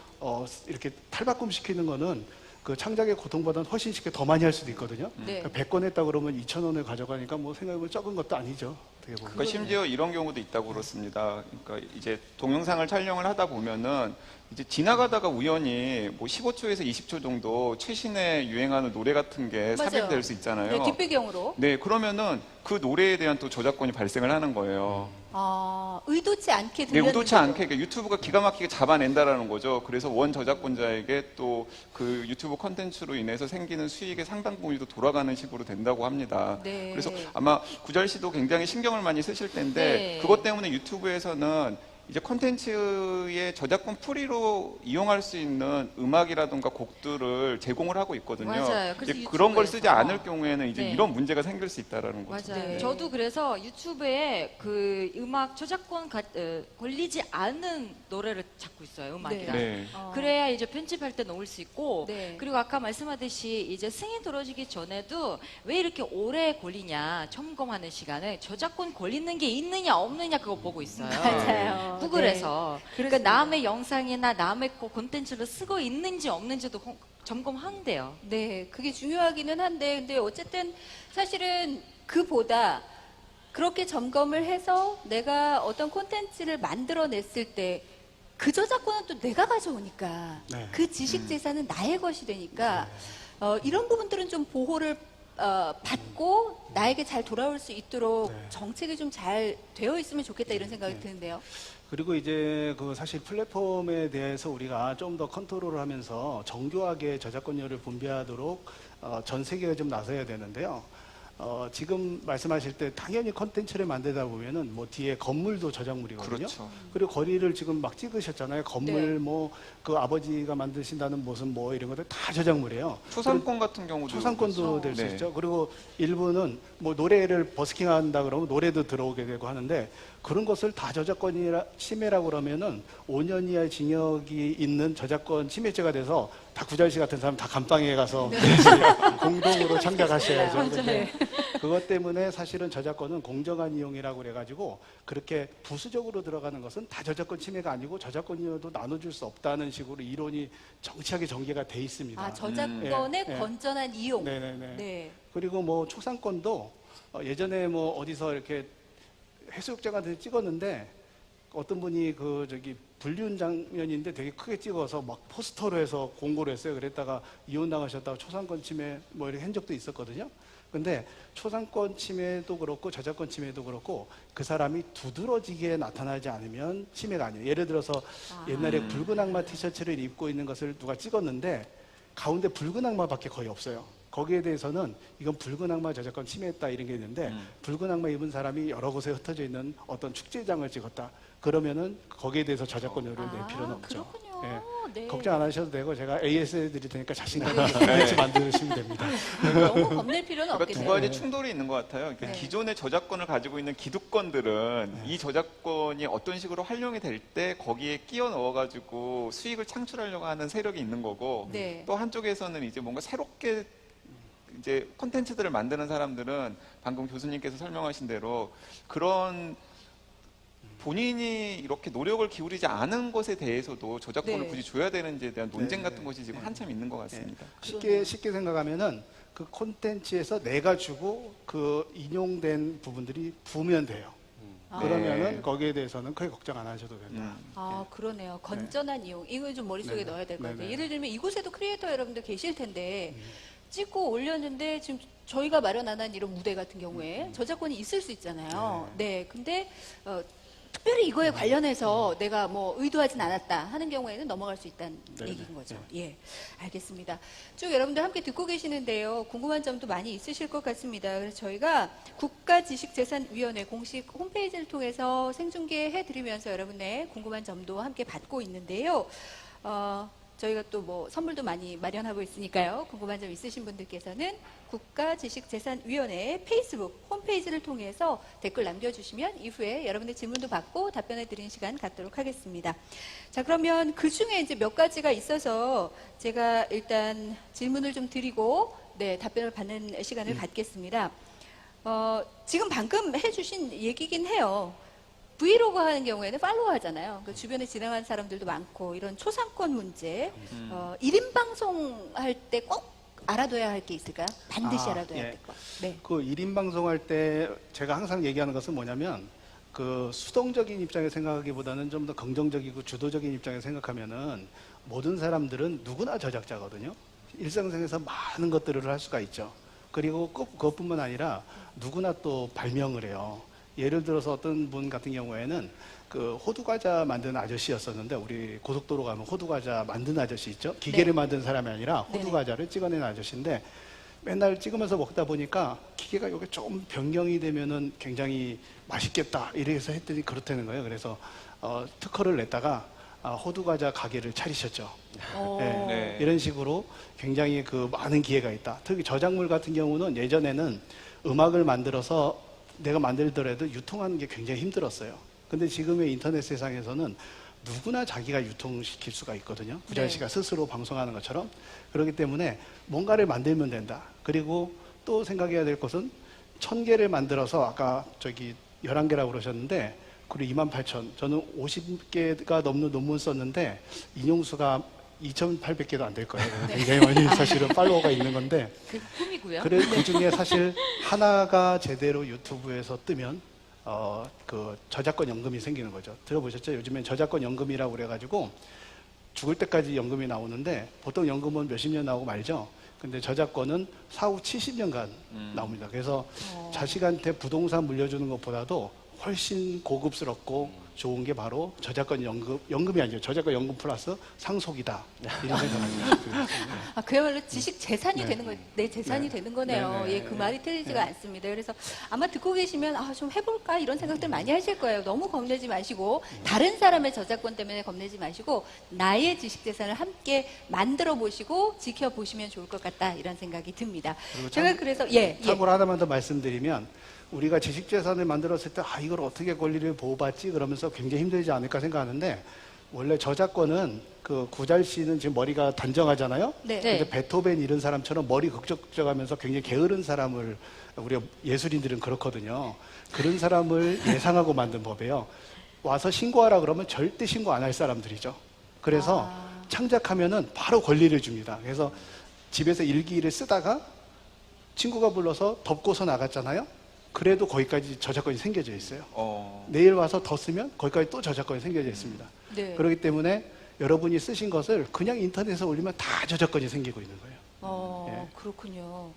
이렇게 탈바꿈 시키는 거는 그 창작의 고통보다는 훨씬 쉽게 더 많이 할 수도 있거든요. 네. 그러니까 100건 했다 그러면 2,000원을 가져가니까 뭐 생각해보면 적은 것도 아니죠. 어떻게 보면. 그러니까 심지어 이런 경우도 있다고 그렇습니다. 그러니까 이제 동영상을 촬영을 하다 보면은 이제 지나가다가 우연히 뭐 15초에서 20초 정도 최신에 유행하는 노래 같은 게 맞아요. 삽입될 수 있잖아요. 네, 뒷배경으로. 네, 그러면은 그 노래에 대한 또 저작권이 발생을 하는 거예요. 의도치 않게 네, 들렸는데도. 의도치 않게 그러니까 유튜브가 기가 막히게 잡아낸다라는 거죠. 그래서 원 저작권자에게 또 그 유튜브 컨텐츠로 인해서 생기는 수익의 상당 부분이 돌아가는 식으로 된다고 합니다. 네. 그래서 아마 구절 씨도 굉장히 신경을 많이 쓰실 텐데 네. 그것 때문에 유튜브에서는 이제 콘텐츠의 저작권 프리로 이용할 수 있는 음악이라든가 곡들을 제공을 하고 있거든요. 맞아요. 그래서 이제 그런 걸 쓰지 유튜브에서. 않을 경우에는 이제 네. 이런 문제가 생길 수 있다라는 거죠. 맞아요. 네. 저도 그래서 유튜브에 그 음악 저작권 걸리지 않은 노래를 찾고 있어요. 음악이랑. 네. 그래야 이제 편집할 때 넣을 수 있고 네. 그리고 아까 말씀하듯이 이제 승인 들어지기 전에도 왜 이렇게 오래 걸리냐 점검하는 시간에 저작권 걸리는 게 있느냐 없느냐 그거 보고 있어요. 맞아요. 구글에서 네. 그러니까 남의 영상이나 남의 콘텐츠를 쓰고 있는지 없는지도 점검한대요. 네, 그게 중요하기는 한데, 근데 어쨌든 사실은 그보다 그렇게 점검을 해서 내가 어떤 콘텐츠를 만들어냈을 때 그 저작권은 또 내가 가져오니까 네. 그 지식 재산은 나의 것이 되니까 이런 부분들은 좀 보호를 받고 나에게 잘 돌아올 수 있도록 네. 정책이 좀 잘 되어 있으면 좋겠다 이런 생각이 드는데요. 그리고 이제 그 사실 플랫폼에 대해서 우리가 좀 더 컨트롤을 하면서 정교하게 저작권료를 분배하도록 전 세계가 좀 나서야 되는데요. 지금 말씀하실 때 당연히 컨텐츠를 만들다 보면은 뭐 뒤에 건물도 저작물이거든요. 그렇죠. 그리고 거리를 지금 막 찍으셨잖아요. 건물 네. 뭐 그 아버지가 만드신다는 모습 뭐 이런 것들 다 저작물이에요. 초상권 같은 경우도 초상권도 될 수 네. 있죠. 그리고 일부는 뭐 노래를 버스킹 한다 그러면 노래도 들어오게 되고 하는데 그런 것을 다 저작권 침해라고 그러면은 5년 이하의 징역이 있는 저작권 침해죄가 돼서 다 구잘 씨 같은 사람 다 감방에 가서 공동으로 창작하셔야죠. 근데 그것 때문에 사실은 저작권은 공정한 이용이라고 그래가지고 그렇게 부수적으로 들어가는 것은 다 저작권 침해가 아니고 저작권료도 나눠줄 수 없다는 식으로 이론이 정치하게 전개가 돼 있습니다. 아, 저작권의 예, 예. 건전한 이용. 네네네. 네. 그리고 뭐 초상권도 예전에 뭐 어디서 이렇게 해수욕장 같은 데 찍었는데 어떤 분이 그 저기 불륜 장면인데 되게 크게 찍어서 막 포스터로 해서 공고를 했어요. 그랬다가 이혼 당하셨다가 초상권 침해 뭐 이렇게 한 적도 있었거든요. 근데 초상권 침해도 그렇고 저작권 침해도 그렇고 그 사람이 두드러지게 나타나지 않으면 침해가 아니에요. 예를 들어서 옛날에 붉은 악마 티셔츠를 입고 있는 것을 누가 찍었는데 가운데 붉은 악마밖에 거의 없어요. 거기에 대해서는 이건 붉은 악마 저작권 침해했다 이런 게 있는데 붉은 악마 입은 사람이 여러 곳에 흩어져 있는 어떤 축제장을 찍었다. 그러면은 거기에 대해서 저작권료를 낼 필요는 없죠. 그렇군요. 네. 걱정 안 하셔도 되고 제가 AS 드릴 테니까 자신감 있게 같이 만드시면 됩니다. 너무 겁낼 필요는 그러니까 두 없겠네요. 가지 충돌이 있는 것 같아요. 그러니까 네. 기존의 저작권을 가지고 있는 기득권들은 이 저작권이 어떤 식으로 활용이 될 때 거기에 끼워 넣어가지고 수익을 창출하려고 하는 세력이 있는 거고 네. 또 한쪽에서는 이제 뭔가 새롭게 이제 콘텐츠들을 만드는 사람들은 방금 교수님께서 설명하신 대로 그런 본인이 이렇게 노력을 기울이지 않은 것에 대해서도 저작권을 네. 굳이 줘야 되는지에 대한 논쟁 네, 같은 네, 것이 지금 네. 한참 있는 것 같습니다. 쉽게 생각하면은 그 콘텐츠에서 내가 주고 그 인용된 부분들이 부으면 돼요. 그러면은 네. 거기에 대해서는 크게 걱정 안 하셔도 된다. 아, 그러네요. 건전한 이용. 이거 좀 머릿속에 네네. 넣어야 될 것 같아요. 네네. 예를 들면 이곳에도 크리에이터 여러분들 계실 텐데 찍고 올렸는데 지금 저희가 마련한 이런 무대 같은 경우에 저작권이 있을 수 있잖아요. 네. 근데 특별히 이거에 관련해서 내가 뭐 의도하진 않았다 하는 경우에는 넘어갈 수 있다는 네네. 얘기인 거죠. 예. 알겠습니다. 쭉 여러분들 함께 듣고 계시는데요. 궁금한 점도 많이 있으실 것 같습니다. 그래서 저희가 국가지식재산위원회 공식 홈페이지를 통해서 생중계해 드리면서 여러분의 궁금한 점도 함께 받고 있는데요. 저희가 또 뭐 선물도 많이 마련하고 있으니까요. 궁금한 점 있으신 분들께서는 국가지식재산위원회 페이스북 홈페이지를 통해서 댓글 남겨주시면 이후에 여러분의 질문도 받고 답변해 드리는 시간 갖도록 하겠습니다. 자, 그러면 그 중에 이제 몇 가지가 있어서 제가 일단 질문을 좀 드리고 네, 답변을 받는 시간을 갖겠습니다. 지금 방금 해주신 얘기긴 해요. 브이로그 하는 경우에는 팔로우 하잖아요. 그 주변에 지나가는 사람들도 많고 이런 초상권 문제, 1인 방송 할 때 꼭 알아둬야 할 게 있을까요? 반드시 알아둬야 할 것. 네. 그 1인 방송할 때 제가 항상 얘기하는 것은 뭐냐면 그 수동적인 입장에 생각하기보다는 좀 더 긍정적이고 주도적인 입장에 생각하면은 모든 사람들은 누구나 저작자거든요. 일상생활에서 많은 것들을 할 수가 있죠. 그리고 꼭 그것뿐만 아니라 누구나 또 발명을 해요. 예를 들어서 어떤 분 같은 경우에는 그 호두과자 만드는 아저씨였었는데 우리 고속도로 가면 호두과자 만드는 아저씨 있죠? 기계를 만든 사람이 아니라 호두과자를 찍어내는 아저씨인데 맨날 찍으면서 먹다 보니까 기계가 이게 좀 변경이 되면은 굉장히 맛있겠다 이래서 했더니 그렇다는 거예요. 그래서 특허를 냈다가 호두과자 가게를 차리셨죠. 네. 네. 이런 식으로 굉장히 그 많은 기회가 있다. 특히 저작물 같은 경우는 예전에는 음악을 만들어서 내가 만들더라도 유통하는 게 굉장히 힘들었어요. 근데 지금의 인터넷 세상에서는 누구나 자기가 유통시킬 수가 있거든요. 구자연 씨가 스스로 방송하는 것처럼. 그렇기 때문에 뭔가를 만들면 된다. 그리고 또 생각해야 될 것은 1000개를 만들어서 아까 저기 11개라고 그러셨는데 그리고 28,000. 저는 50개가 넘는 논문 썼는데 인용수가 2,800개도 안 될 거예요. 굉장히 많이 사실은 팔로워가 있는 건데 그 꿈이고요. 그 중에 사실 하나가 제대로 유튜브에서 뜨면 그 저작권 연금이 생기는 거죠. 들어보셨죠? 요즘엔 저작권 연금이라고 그래가지고 죽을 때까지 연금이 나오는데 보통 연금은 몇십 년 나오고 말죠. 근데 저작권은 사후 70년간 나옵니다. 그래서 자식한테 부동산 물려주는 것보다도 훨씬 고급스럽고 좋은 게 바로 저작권 연금이 아니죠. 저작권 연금 플러스 상속이다. 이런 생각입니다. 아, 그야말로 지식 재산이 네. 되는 거, 내 재산이 네. 되는 거네요. 네, 네, 예, 그 네. 말이 틀리지가 않습니다. 그래서 아마 듣고 계시면 좀 해볼까 이런 생각들 많이 하실 거예요. 너무 겁내지 마시고 다른 사람의 저작권 때문에 겁내지 마시고 나의 지식 재산을 함께 만들어 보시고 지켜 보시면 좋을 것 같다 이런 생각이 듭니다. 제가 그래서 참고로 하나만 더 말씀드리면 우리가 지식재산을 만들었을 때 이걸 어떻게 권리를 보호받지 그러면서 굉장히 힘들지 않을까 생각하는데 원래 저작권은 그 구잘 씨는 지금 머리가 단정하잖아요. 네. 근데 베토벤 이런 사람처럼 머리 극적극적하면서 굉장히 게으른 사람을 우리가 예술인들은 그렇거든요. 그런 사람을 예상하고 만든 법이에요. 와서 신고하라 그러면 절대 신고 안 할 사람들이죠. 그래서 창작하면은 바로 권리를 줍니다. 그래서 집에서 일기를 쓰다가 친구가 불러서 덮고서 나갔잖아요. 그래도 거기까지 저작권이 생겨져 있어요. 내일 와서 더 쓰면 거기까지 또 저작권이 생겨져 있습니다. 네. 그렇기 때문에 여러분이 쓰신 것을 그냥 인터넷에 올리면 다 저작권이 생기고 있는 거예요. 그렇군요.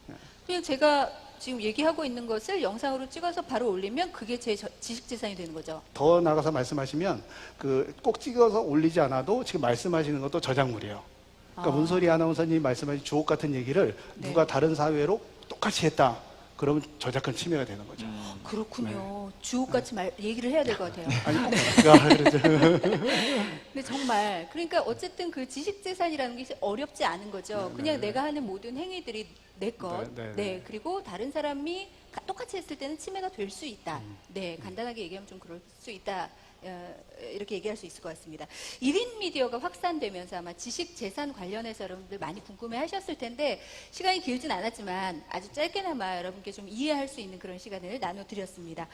그냥 제가 지금 얘기하고 있는 것을 영상으로 찍어서 바로 올리면 그게 제 지식 재산이 되는 거죠. 더 나가서 말씀하시면 그 꼭 찍어서 올리지 않아도 지금 말씀하시는 것도 저작물이에요. 그러니까 문소리 아나운서님이 말씀하신 주옥 같은 얘기를 누가 다른 사회로 똑같이 했다. 그러면 저작권 침해가 되는 거죠. 그렇군요. 주옥같이 얘기를 해야 될 것 같아요. 아니, 그러죠. 근데 정말 그러니까 어쨌든 그 지식 재산이라는 게 어렵지 않은 거죠. 그냥 내가 하는 모든 행위들이 내 것. 네. 그리고 다른 사람이 똑같이 했을 때는 침해가 될 수 있다. 네. 간단하게 얘기하면 좀 그럴 수 있다. 이렇게 얘기할 수 있을 것 같습니다. 1인 미디어가 확산되면서 아마 지식 재산 관련해서 여러분들 많이 궁금해 하셨을 텐데 시간이 길진 않았지만 아주 짧게나마 여러분께 좀 이해할 수 있는 그런 시간을 나눠드렸습니다.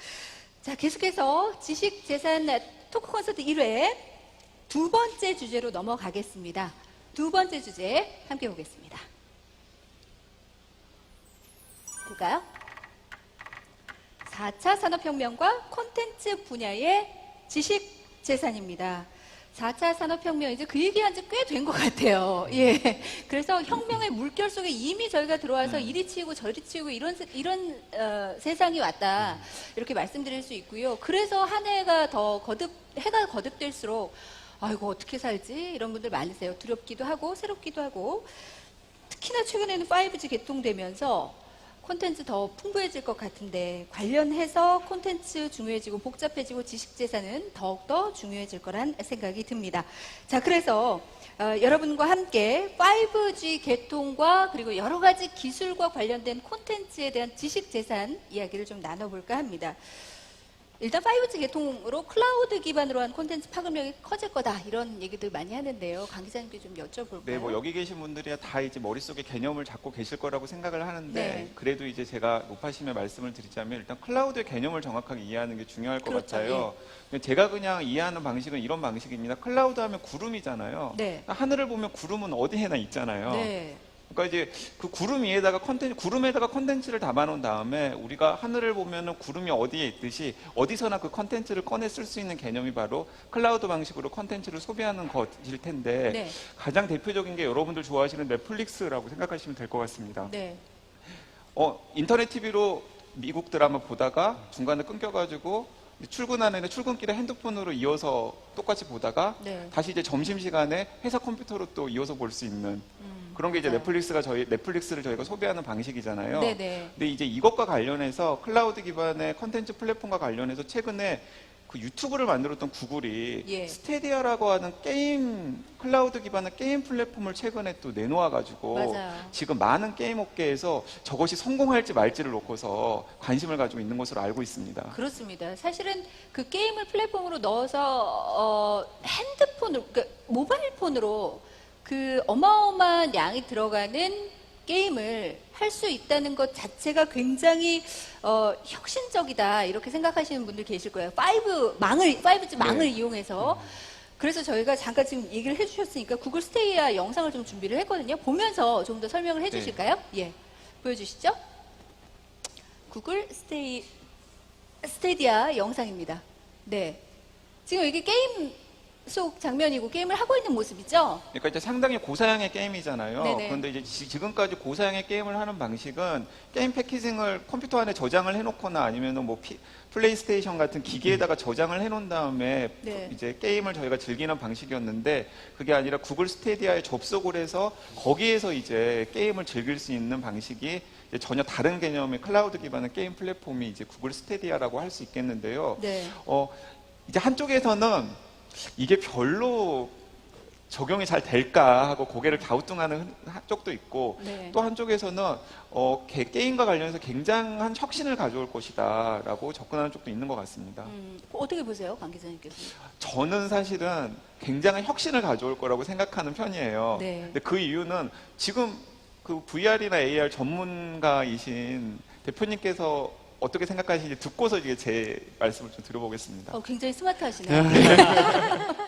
자, 계속해서 지식재산 토크 콘서트 1회 두 번째 주제로 넘어가겠습니다. 두 번째 주제 함께 보겠습니다. 볼까요? 4차 산업혁명과 콘텐츠 분야의 지식재산입니다. 4차 산업혁명, 이제 그 얘기한 지 꽤 된 것 같아요. 예. 그래서 혁명의 물결 속에 이미 저희가 들어와서 이리 치우고 저리 치우고 이런 세상이 왔다. 이렇게 말씀드릴 수 있고요. 그래서 한 해가 해가 거듭될수록 아이고, 어떻게 살지? 이런 분들 많으세요. 두렵기도 하고, 새롭기도 하고. 특히나 최근에는 5G 개통되면서 콘텐츠 더 풍부해질 것 같은데 관련해서 콘텐츠 중요해지고 복잡해지고 지식재산은 더욱더 중요해질 거란 생각이 듭니다. 자, 그래서 여러분과 함께 5G 개통과 그리고 여러 가지 기술과 관련된 콘텐츠에 대한 지식재산 이야기를 좀 나눠볼까 합니다. 일단 5G 개통으로 클라우드 기반으로 한 콘텐츠 파급력이 커질 거다, 이런 얘기들 많이 하는데요. 강 기자님께 좀 여쭤볼까요? 네, 뭐 여기 계신 분들이 다 이제 머릿속에 개념을 잡고 계실 거라고 생각을 하는데, 네. 그래도 이제 제가 높아심에 말씀을 드리자면 일단 클라우드의 개념을 정확하게 이해하는 게 중요할 것 그렇죠, 같아요. 제가 그냥 이해하는 방식은 이런 방식입니다. 클라우드 하면 구름이잖아요. 네. 하늘을 보면 구름은 어디에나 있잖아요. 네. 그러니까 이제 그 구름 위에다가 구름에다가 컨텐츠를 담아놓은 다음에 우리가 하늘을 보면은 구름이 어디에 있듯이 어디서나 그 컨텐츠를 꺼내 쓸 수 있는 개념이 바로 클라우드 방식으로 컨텐츠를 소비하는 것일 텐데, 네. 가장 대표적인 게 여러분들 좋아하시는 넷플릭스라고 생각하시면 될 것 같습니다. 네. 인터넷 TV로 미국 드라마 보다가 중간에 끊겨가지고 출근하는 출근길에 핸드폰으로 이어서 똑같이 보다가 네. 다시 이제 점심시간에 회사 컴퓨터로 또 이어서 볼 수 있는 그런 게 이제 맞아요. 넷플릭스를 저희가 소비하는 방식이잖아요. 네네. 근데 이제 이것과 관련해서 클라우드 기반의 컨텐츠 플랫폼과 관련해서 최근에 그 유튜브를 만들었던 구글이 예. 스테디아라고 하는 클라우드 기반의 게임 플랫폼을 최근에 또 내놓아가지고 맞아요. 지금 많은 게임 업계에서 저것이 성공할지 말지를 놓고서 관심을 가지고 있는 것으로 알고 있습니다. 그렇습니다. 사실은 그 게임을 플랫폼으로 넣어서 핸드폰으로, 그러니까 모바일 폰으로 그 어마어마한 양이 들어가는 게임을 할 수 있다는 것 자체가 굉장히 혁신적이다, 이렇게 생각하시는 분들 계실 거예요. 5G 망을 네. 이용해서. 그래서 저희가 잠깐 지금 얘기를 해주셨으니까 구글 스테이아 영상을 좀 준비를 했거든요. 보면서 좀 더 설명을 해주실까요? 예, 보여주시죠. 구글 스테디아 영상입니다. 네, 지금 이게 게임 속 장면이고 게임을 하고 있는 모습이죠. 그러니까 이제 상당히 고사양의 게임이잖아요. 네네. 그런데 이제 지금까지 고사양의 게임을 하는 방식은 게임 패키징을 컴퓨터 안에 저장을 해놓거나 아니면은 뭐 플레이스테이션 같은 기기에다가 저장을 해놓은 다음에 네. 이제 게임을 저희가 즐기는 방식이었는데, 그게 아니라 구글 스테디아에 접속을 해서 거기에서 이제 게임을 즐길 수 있는 방식이 이제 전혀 다른 개념의 클라우드 기반의 게임 플랫폼이 이제 구글 스테디아라고 할 수 있겠는데요. 네. 이제 한쪽에서는 이게 별로 적용이 잘 될까 하고 고개를 갸우뚱하는 쪽도 있고, 네. 또 한쪽에서는 게임과 관련해서 굉장한 혁신을 가져올 것이다 라고 접근하는 쪽도 있는 것 같습니다. 어떻게 보세요, 강 기자님께서? 저는 사실은 굉장한 혁신을 가져올 거라고 생각하는 편이에요. 네. 근데 그 이유는 지금 그 VR이나 AR 전문가이신 대표님께서 어떻게 생각하시는지 듣고서 이제 제 말씀을 좀 들어보겠습니다. 굉장히 스마트하시네요.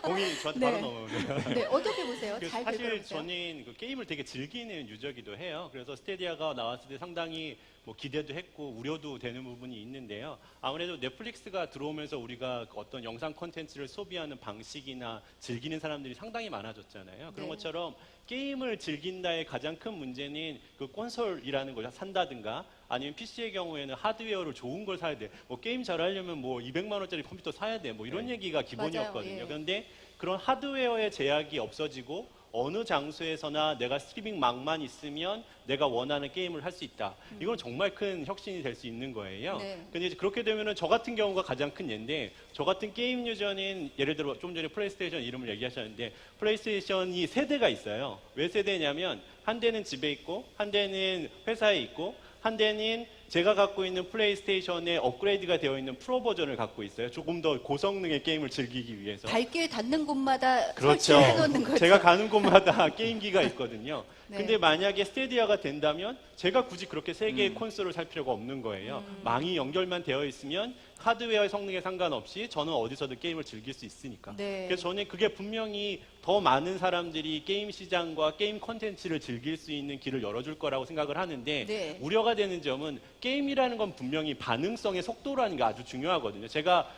공이 저한테 네. 바로 넘어오네요. 네, 어떻게 보세요? 그래서 잘 사실 되돌아보세요. 저는 그 게임을 되게 즐기는 유저기도 해요. 그래서 스테디아가 나왔을 때 상당히 뭐 기대도 했고 우려도 되는 부분이 있는데요. 아무래도 넷플릭스가 들어오면서 우리가 어떤 영상 콘텐츠를 소비하는 방식이나 즐기는 사람들이 상당히 많아졌잖아요. 그런 네. 것처럼 게임을 즐긴다의 가장 큰 문제는 그 콘솔이라는 걸 산다든가 아니면 PC의 경우에는 하드웨어를 좋은 걸 사야 돼. 뭐 게임 잘하려면 뭐 200만 원짜리 컴퓨터 사야 돼. 뭐 이런 얘기가 기본이었거든요. 맞아요. 예. 그런데 그런 하드웨어의 제약이 없어지고 어느 장소에서나 내가 스트리밍망만 있으면 내가 원하는 게임을 할 수 있다. 이건 정말 큰 혁신이 될 수 있는 거예요. 네. 근데 이제 그렇게 되면은 저 같은 경우가 가장 큰 예인데, 저 같은 게임 유저는 예를 들어 좀 전에 플레이스테이션 이름을 얘기하셨는데, 플레이스테이션이 세대가 있어요. 왜 세대냐면 한 대는 집에 있고 한 대는 회사에 있고 한 대는 제가 갖고 있는 플레이스테이션에 업그레이드가 되어 있는 프로 버전을 갖고 있어요. 조금 더 고성능의 게임을 즐기기 위해서. 발길 닿는 곳마다 그렇죠. 설치해 놓는 거죠. 제가 가는 곳마다 게임기가 있거든요. 네. 근데 만약에 스테디아가 된다면 제가 굳이 그렇게 세 개의 콘솔을 살 필요가 없는 거예요. 망이 연결만 되어 있으면 하드웨어의 성능에 상관없이 저는 어디서든 게임을 즐길 수 있으니까. 네. 그래서 저는 그게 분명히 더 많은 사람들이 게임 시장과 게임 콘텐츠를 즐길 수 있는 길을 열어줄 거라고 생각을 하는데 네. 우려가 되는 점은 게임이라는 건 분명히 반응성의 속도라는 게 아주 중요하거든요. 제가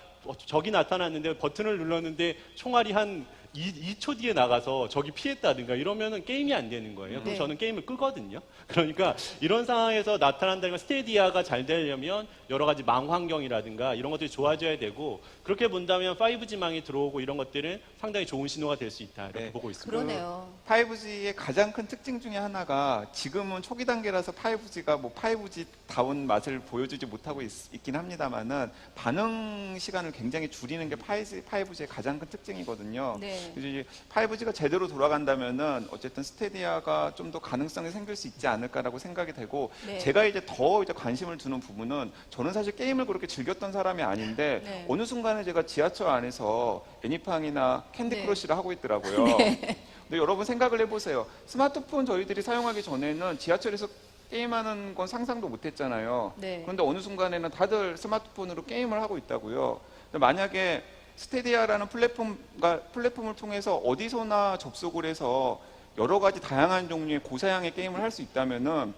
적이 나타났는데 버튼을 눌렀는데 총알이 한 2초 뒤에 나가서 적이 피했다든가 이러면은 게임이 안 되는 거예요. 그럼 네. 저는 게임을 끄거든요. 그러니까 이런 상황에서 나타난다는 건 스테디아가 잘 되려면 여러 가지 망 환경이라든가 이런 것들이 좋아져야 되고 그렇게 본다면 5G망이 들어오고 이런 것들은 상당히 좋은 신호가 될 수 있다 이렇게 네. 보고 있습니다. 그러네요. 5G의 가장 큰 특징 중에 하나가 지금은 초기 단계라서 5G가 뭐 5G다운 맛을 보여주지 못하고 있긴 합니다만은 반응 시간을 굉장히 줄이는 게 5G의 가장 큰 특징이거든요. 네. 그래서 이제 5G가 제대로 돌아간다면은 어쨌든 스테디아가 좀 더 가능성이 생길 수 있지 않을까라고 생각이 되고 네. 제가 이제 더 이제 관심을 두는 부분은 저는 사실 게임을 그렇게 즐겼던 사람이 아닌데 네. 어느 순간에 제가 지하철 안에서 애니팡이나 캔디 네. 크러쉬를 하고 있더라고요. 근데 여러분 생각을 해보세요. 스마트폰 저희들이 사용하기 전에는 지하철에서 게임하는 건 상상도 못했잖아요. 네. 그런데 어느 순간에는 다들 스마트폰으로 게임을 하고 있다고요. 근데 만약에 스테디아라는 플랫폼을 통해서 어디서나 접속을 해서 여러 가지 다양한 종류의 고사양의 게임을 할 수 있다면은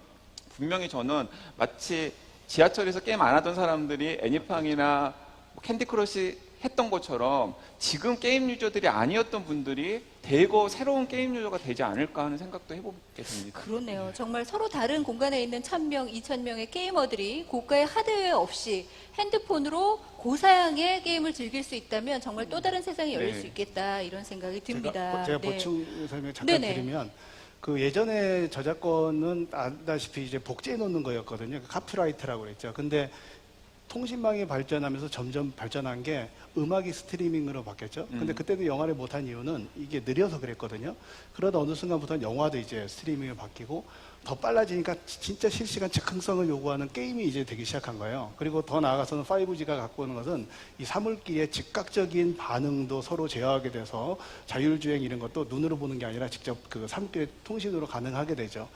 분명히 저는 마치 지하철에서 게임 안 하던 사람들이 애니팡이나 캔디 크러쉬 했던 것처럼 지금 게임 유저들이 아니었던 분들이 대거 새로운 게임 유저가 되지 않을까 하는 생각도 해보게 됩니다. 그러네요. 정말 서로 다른 공간에 있는 1000명, 2000명의 게이머들이 고가의 하드웨어 없이 핸드폰으로 고사양의 게임을 즐길 수 있다면 정말 또 다른 세상이 열릴 네. 수 있겠다 이런 생각이 듭니다. 제가 네. 보충 설명 잠깐 네네. 드리면 그 예전에 저작권은 아다시피 이제 복제해 놓는 거였거든요. 카피라이트라고 그랬죠. 근데 통신망이 발전하면서 점점 발전한 게 음악이 스트리밍으로 바뀌었죠. 근데 그때도 영화를 못한 이유는 이게 느려서 그랬거든요. 그러다 어느 순간부터는 영화도 이제 스트리밍으로 바뀌고 더 빨라지니까 진짜 실시간 즉흥성을 요구하는 게임이 이제 되기 시작한 거예요. 그리고 더 나아가서는 5G가 갖고 오는 것은 이 사물기의 즉각적인 반응도 서로 제어하게 돼서 자율주행 이런 것도 눈으로 보는 게 아니라 직접 그 사물기의 통신으로 가능하게 되죠.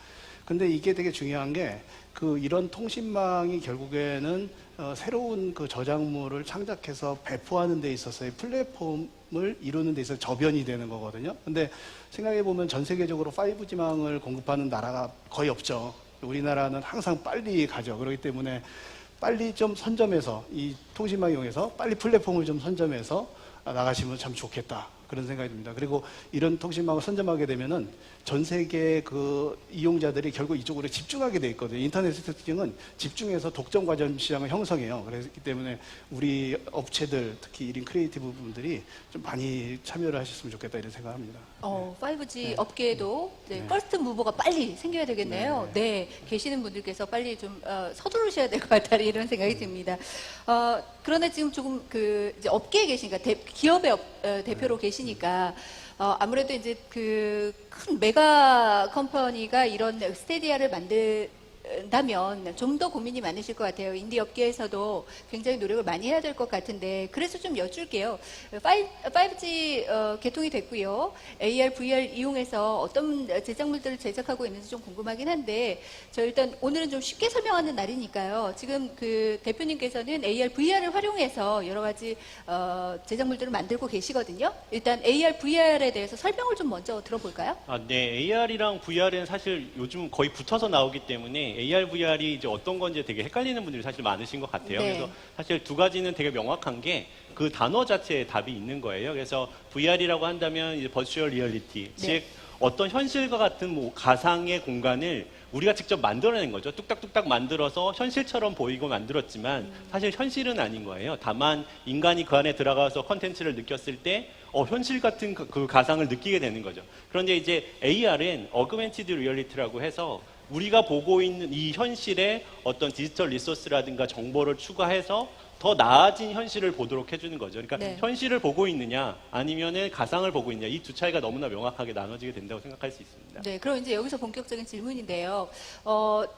근데 이게 되게 중요한 게 그 이런 통신망이 결국에는 새로운 그 저작물을 창작해서 배포하는 데 있어서의 플랫폼을 이루는 데 있어서 저변이 되는 거거든요. 근데 생각해 보면 전 세계적으로 5G망을 공급하는 나라가 거의 없죠. 우리나라는 항상 빨리 가죠. 그렇기 때문에 빨리 좀 선점해서 이 통신망 이용해서 빨리 플랫폼을 좀 선점해서 나가시면 참 좋겠다. 그런 생각이 듭니다. 그리고 이런 통신망을 선점하게 되면은 전 세계 그 이용자들이 결국 이쪽으로 집중하게 돼 있거든요. 인터넷 특징은 집중해서 독점 과점 시장을 형성해요. 그렇기 때문에 우리 업체들, 특히 1인 크리에이티브 분들이 좀 많이 참여를 하셨으면 좋겠다 이런 생각합니다. 5G 업계에도 이제 퍼스트 무버가 빨리 생겨야 되겠네요. 네, 계시는 분들께서 빨리 좀 서두르셔야 될 것 같다 이런 생각이 듭니다. 그런데 지금 조금 그 이제 업계에 계시니까 기업의 대표로 계시니까 아무래도 이제 그 큰 메가 컴퍼니가 이런 스테디아를 만든다면 좀 더 고민이 많으실 것 같아요. 인디 업계에서도 굉장히 노력을 많이 해야 될 것 같은데 그래서 좀 여쭐게요. 5G 개통이 됐고요. AR, VR 이용해서 어떤 제작물들을 제작하고 있는지 좀 궁금하긴 한데 저 일단 오늘은 좀 쉽게 설명하는 날이니까요. 지금 그 대표님께서는 AR, VR을 활용해서 여러 가지 제작물들을 만들고 계시거든요. 일단 AR, VR에 대해서 설명을 좀 먼저 들어볼까요? 네, AR이랑 VR은 사실 요즘 거의 붙어서 나오기 때문에 AR, VR이 이제 어떤 건지 되게 헷갈리는 분들이 사실 많으신 것 같아요. 네. 그래서 사실 두 가지는 되게 명확한 게 그 단어 자체에 답이 있는 거예요. 그래서 VR이라고 한다면 이제 버추얼 리얼리티, 즉 어떤 현실과 같은 뭐 가상의 공간을 우리가 직접 만들어낸 거죠. 뚝딱뚝딱 만들어서 현실처럼 보이고 만들었지만 사실 현실은 아닌 거예요. 다만 인간이 그 안에 들어가서 컨텐츠를 느꼈을 때 현실 같은 그 가상을 느끼게 되는 거죠. 그런데 이제 AR은 어그멘티드 리얼리티라고 해서 우리가 보고 있는 이 현실에 어떤 디지털 리소스라든가 정보를 추가해서 더 나아진 현실을 보도록 해주는 거죠. 그러니까 네. 현실을 보고 있느냐 아니면은 가상을 보고 있느냐 이 두 차이가 너무나 명확하게 나눠지게 된다고 생각할 수 있습니다. 네, 그럼 이제 여기서 본격적인 질문인데요.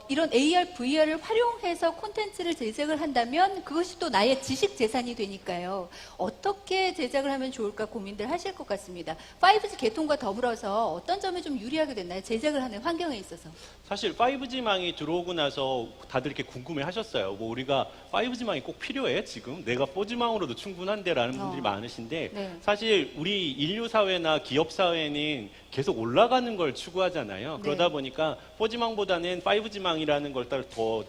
이런 AR, VR을 활용해서 콘텐츠를 제작을 한다면 그것이 또 나의 지식 재산이 되니까요. 어떻게 제작을 하면 좋을까 고민들 하실 것 같습니다. 5G 개통과 더불어서 어떤 점이 좀 유리하게 됐나요? 제작을 하는 환경에 있어서. 사실 5G망이 들어오고 나서 다들 이렇게 궁금해 하셨어요. 뭐 우리가 5G망이 꼭 필요해? 돼? 지금 내가 4G망으로도 충분한데라는 분들이 많으신데 네. 사실 우리 인류 사회나 기업 사회는 계속 올라가는 걸 추구하잖아요. 네. 그러다 보니까 4G망보다는 5G망이라는 걸 더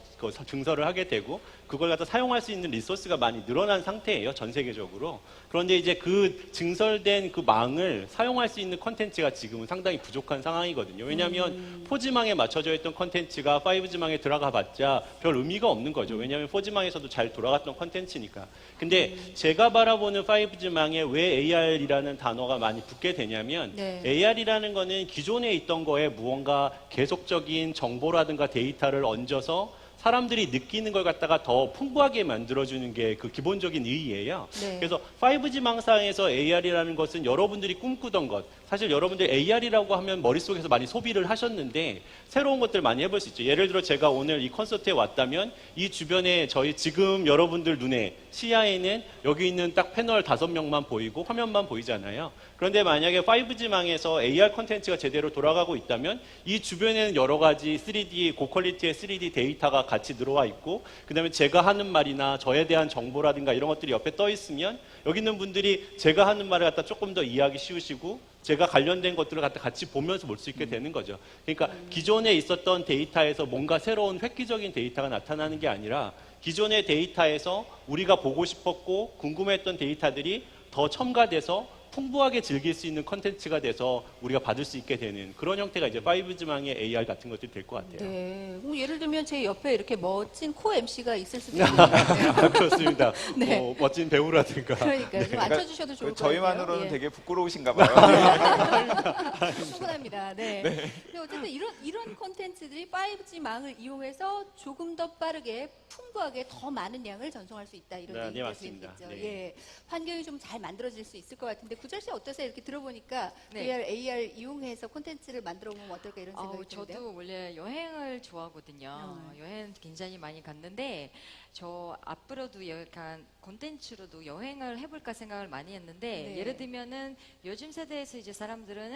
증설을 하게 되고 그걸 갖다 사용할 수 있는 리소스가 많이 늘어난 상태예요. 전 세계적으로. 그런데 이제 그 증설된 그 망을 사용할 수 있는 컨텐츠가 지금은 상당히 부족한 상황이거든요. 왜냐하면 4G망에 맞춰져 있던 컨텐츠가 5G망에 들어가 봤자 별 의미가 없는 거죠. 왜냐하면 4G망에서도 잘 돌아갔던 컨텐츠니까. 근데 제가 바라보는 5G망에 왜 AR이라는 단어가 많이 붙게 되냐면 네. AR이라는 거는 기존에 있던 거에 무언가 계속적인 정보라든가 데이터를 얹어서 사람들이 느끼는 걸 갖다가 더 풍부하게 만들어주는 게 그 기본적인 의의예요. 네. 그래서 5G 망상에서 AR이라는 것은 여러분들이 꿈꾸던 것, 사실 여러분들 AR이라고 하면 머릿속에서 많이 소비를 하셨는데 새로운 것들 많이 해볼 수 있죠. 예를 들어 제가 오늘 이 콘서트에 왔다면 이 주변에 저희 지금 여러분들 눈에 시야에는 여기 있는 딱 패널 5명만 보이고 화면만 보이잖아요. 그런데 만약에 5G 망에서 AR 콘텐츠가 제대로 돌아가고 있다면 이 주변에는 여러 가지 3D, 고퀄리티의 3D 데이터가 같이 들어와 있고 그다음에 제가 하는 말이나 저에 대한 정보라든가 이런 것들이 옆에 떠 있으면 여기 있는 분들이 제가 하는 말을 갖다 조금 더 이해하기 쉬우시고 제가 관련된 것들을 갖다 같이 보면서 볼 수 있게 되는 거죠. 그러니까 기존에 있었던 데이터에서 뭔가 새로운 획기적인 데이터가 나타나는 게 아니라 기존의 데이터에서 우리가 보고 싶었고 궁금했던 데이터들이 더 첨가돼서 풍부하게 즐길 수 있는 컨텐츠가 돼서 우리가 받을 수 있게 되는 그런 형태가 이제 5G망의 AR 같은 것들이 될 것 같아요. 네. 예를 들면 제 옆에 이렇게 멋진 코 MC가 있을 수도 있는데 그렇습니다. 네. 뭐 멋진 배우라든가. 그러니까 좀 앉혀주셔도 좋을 것 같아요. 저희만으로는 예. 되게 부끄러우신가 봐요. 충분합니다. 네. 근데 어쨌든 이런 콘텐츠들이 5G 망을 이용해서 조금 더 빠르게 풍부하게 더 많은 양을 전송할 수 있다 이런 네, 얘기가 맞습니다. 되겠죠. 네. 예. 환경이 좀 잘 만들어질 수 있을 것 같은데 구절 씨 어떠세요? 이렇게 들어보니까 네. VR, AR 이용해서 콘텐츠를 만들어 보면 어떨까 이런 생각이 드는데요. 저도 원래 여행을 좋아하거든요. 여행 굉장히 많이 갔는데 저 앞으로도 약간 콘텐츠로도 여행을 해볼까 생각을 많이 했는데 네. 예를 들면은 요즘 세대에서 이제 사람들은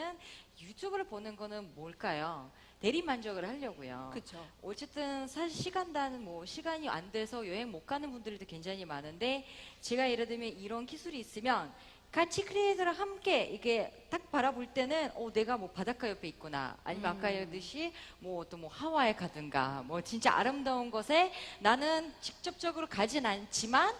유튜브를 보는 거는 뭘까요? 대리 만족을 하려고요. 그렇죠. 어쨌든 사실 시간당 뭐 시간이 안 돼서 여행 못 가는 분들도 굉장히 많은데 제가 예를 들면 이런 기술이 있으면 같이 크리에이터랑 함께 이게 딱 바라볼 때는 내가 뭐 바닷가 옆에 있구나 아니면 아까 얘기했듯이 뭐 또 뭐 하와이에 가든가 뭐 진짜 아름다운 곳에 나는 직접적으로 가진 않지만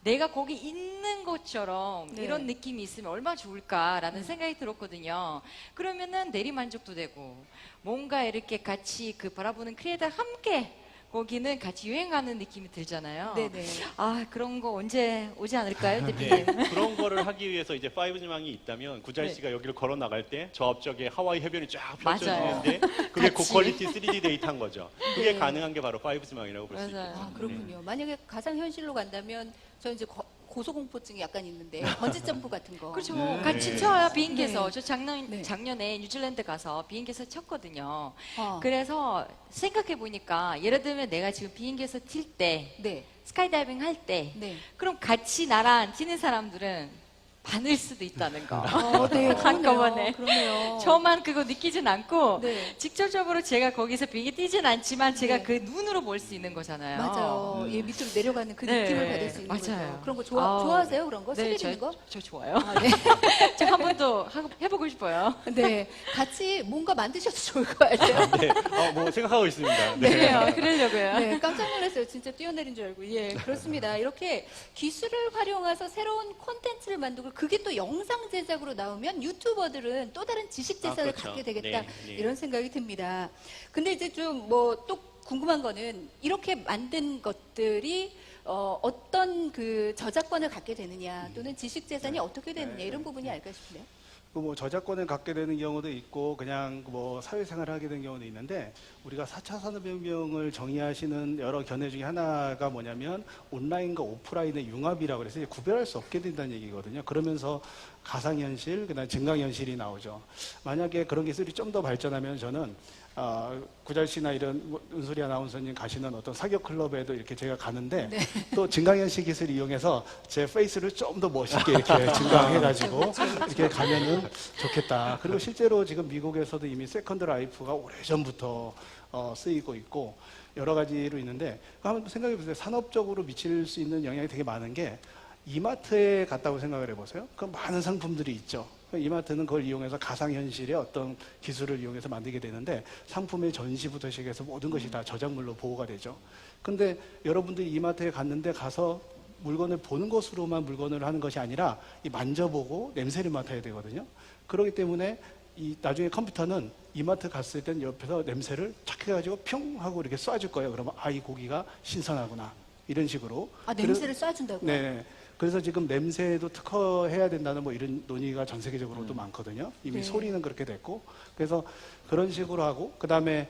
내가 거기 있는 것처럼 네. 이런 느낌이 있으면 얼마나 좋을까라는 생각이 들었거든요. 그러면은 내리만족도 되고 뭔가 이렇게 같이 그 바라보는 크리에이터 함께 거기는 같이 여행하는 느낌이 들잖아요. 네네. 아 그런 거 언제 오지 않을까요, 네, 대표님? 그런 거를 하기 위해서 이제 5G망이 있다면 구잘 네. 씨가 여기를 걸어 나갈 때 저 앞쪽에 하와이 해변이 쫙 맞아요. 펼쳐지는데 그게 같이. 고퀄리티 3D 데이터인 거죠. 그게 네. 가능한 게 바로 5G망이라고 볼 수 맞아요. 있겠죠. 아, 그렇군요. 만약에 가상 현실로 간다면 저 이제 고소공포증이 약간 있는데 번지 점프 같은 거. 그렇죠. 네. 같이 네. 쳐요 비행기에서. 네. 저 네. 작년에 뉴질랜드 가서 비행기에서 쳤거든요. 어. 그래서 생각해 보니까 예를 들면 내가 지금 비행기에서 튈 때, 네. 스카이다이빙 할 때, 네. 그럼 같이 나랑 뛰는 사람들은 반을 수도 있다는 거. 네. 한꺼번에. 그러네요. 저만 그거 느끼진 않고 네. 직접적으로 제가 거기서 비행기 뛰진 않지만 제가 네. 그 눈으로 볼 수 있는 거잖아요. 맞아요. 예, 밑으로 내려가는 그 네. 느낌을 받을 수 있는 맞아요. 거죠. 그런 거 아우. 좋아하세요? 그런 거? 스릴 네, 있는 거? 저 좋아요. 아, 네. 저 한 번도 해보고 싶어요. 네. 같이 뭔가 만드셔도 좋을 것 같아요. 네, 뭐 생각하고 있습니다. 그래요. 그러려고요. 네, 깜짝 놀랐어요. 진짜 뛰어내린 줄 알고. 예, 그렇습니다. 이렇게 기술을 활용해서 새로운 콘텐츠를 만들고 그게 또 영상 제작으로 나오면 유튜버들은 또 다른 지식 재산을 그렇죠. 갖게 되겠다. 네, 네. 이런 생각이 듭니다. 근데 이제 좀 뭐 또 궁금한 거는 이렇게 만든 것들이 어떤 그 저작권을 갖게 되느냐 또는 지식 재산이 어떻게 되느냐 이런 부분이 알까 싶네요. 뭐 저작권을 갖게 되는 경우도 있고 그냥 뭐 사회생활을 하게 되는 경우도 있는데 우리가 4차 산업혁명을 정의하시는 여러 견해 중에 하나가 뭐냐면 온라인과 오프라인의 융합이라고 해서 구별할 수 없게 된다는 얘기거든요. 그러면서 가상현실, 그다음에 증강현실이 나오죠. 만약에 그런 기술이 좀 더 발전하면 저는 구잘 씨나 이런 은솔이 아나운서님 가시는 어떤 사격 클럽에도 이렇게 제가 가는데 또 증강현실 기술 이용해서 제 페이스를 좀 더 멋있게 이렇게 증강해가지고 이렇게 가면은 좋겠다. 그리고 실제로 지금 미국에서도 이미 세컨드 라이프가 오래전부터 쓰이고 있고 여러 가지로 있는데 한번 생각해 보세요. 산업적으로 미칠 수 있는 영향이 되게 많은 게 이마트에 갔다고 생각을 해보세요. 그 많은 상품들이 있죠. 이마트는 그걸 이용해서 가상현실의 어떤 기술을 이용해서 만들게 되는데 상품의 전시부터 시작해서 모든 것이 다 저작물로 보호가 되죠. 근데 여러분들이 이마트에 갔는데 가서 물건을 보는 것으로만 물건을 하는 것이 아니라 이 만져보고 냄새를 맡아야 되거든요. 그렇기 때문에 이 나중에 컴퓨터는 이마트 갔을 땐 옆에서 냄새를 착 해가지고 평 하고 이렇게 쏴줄 거예요. 그러면 이 고기가 신선하구나. 이런 식으로. 냄새를 쏴준다고요? 네. 그래서 지금 냄새도 특허해야 된다는 뭐 이런 논의가 전 세계적으로도 많거든요. 이미 네. 소리는 그렇게 됐고. 그래서 그런 식으로 하고, 그 다음에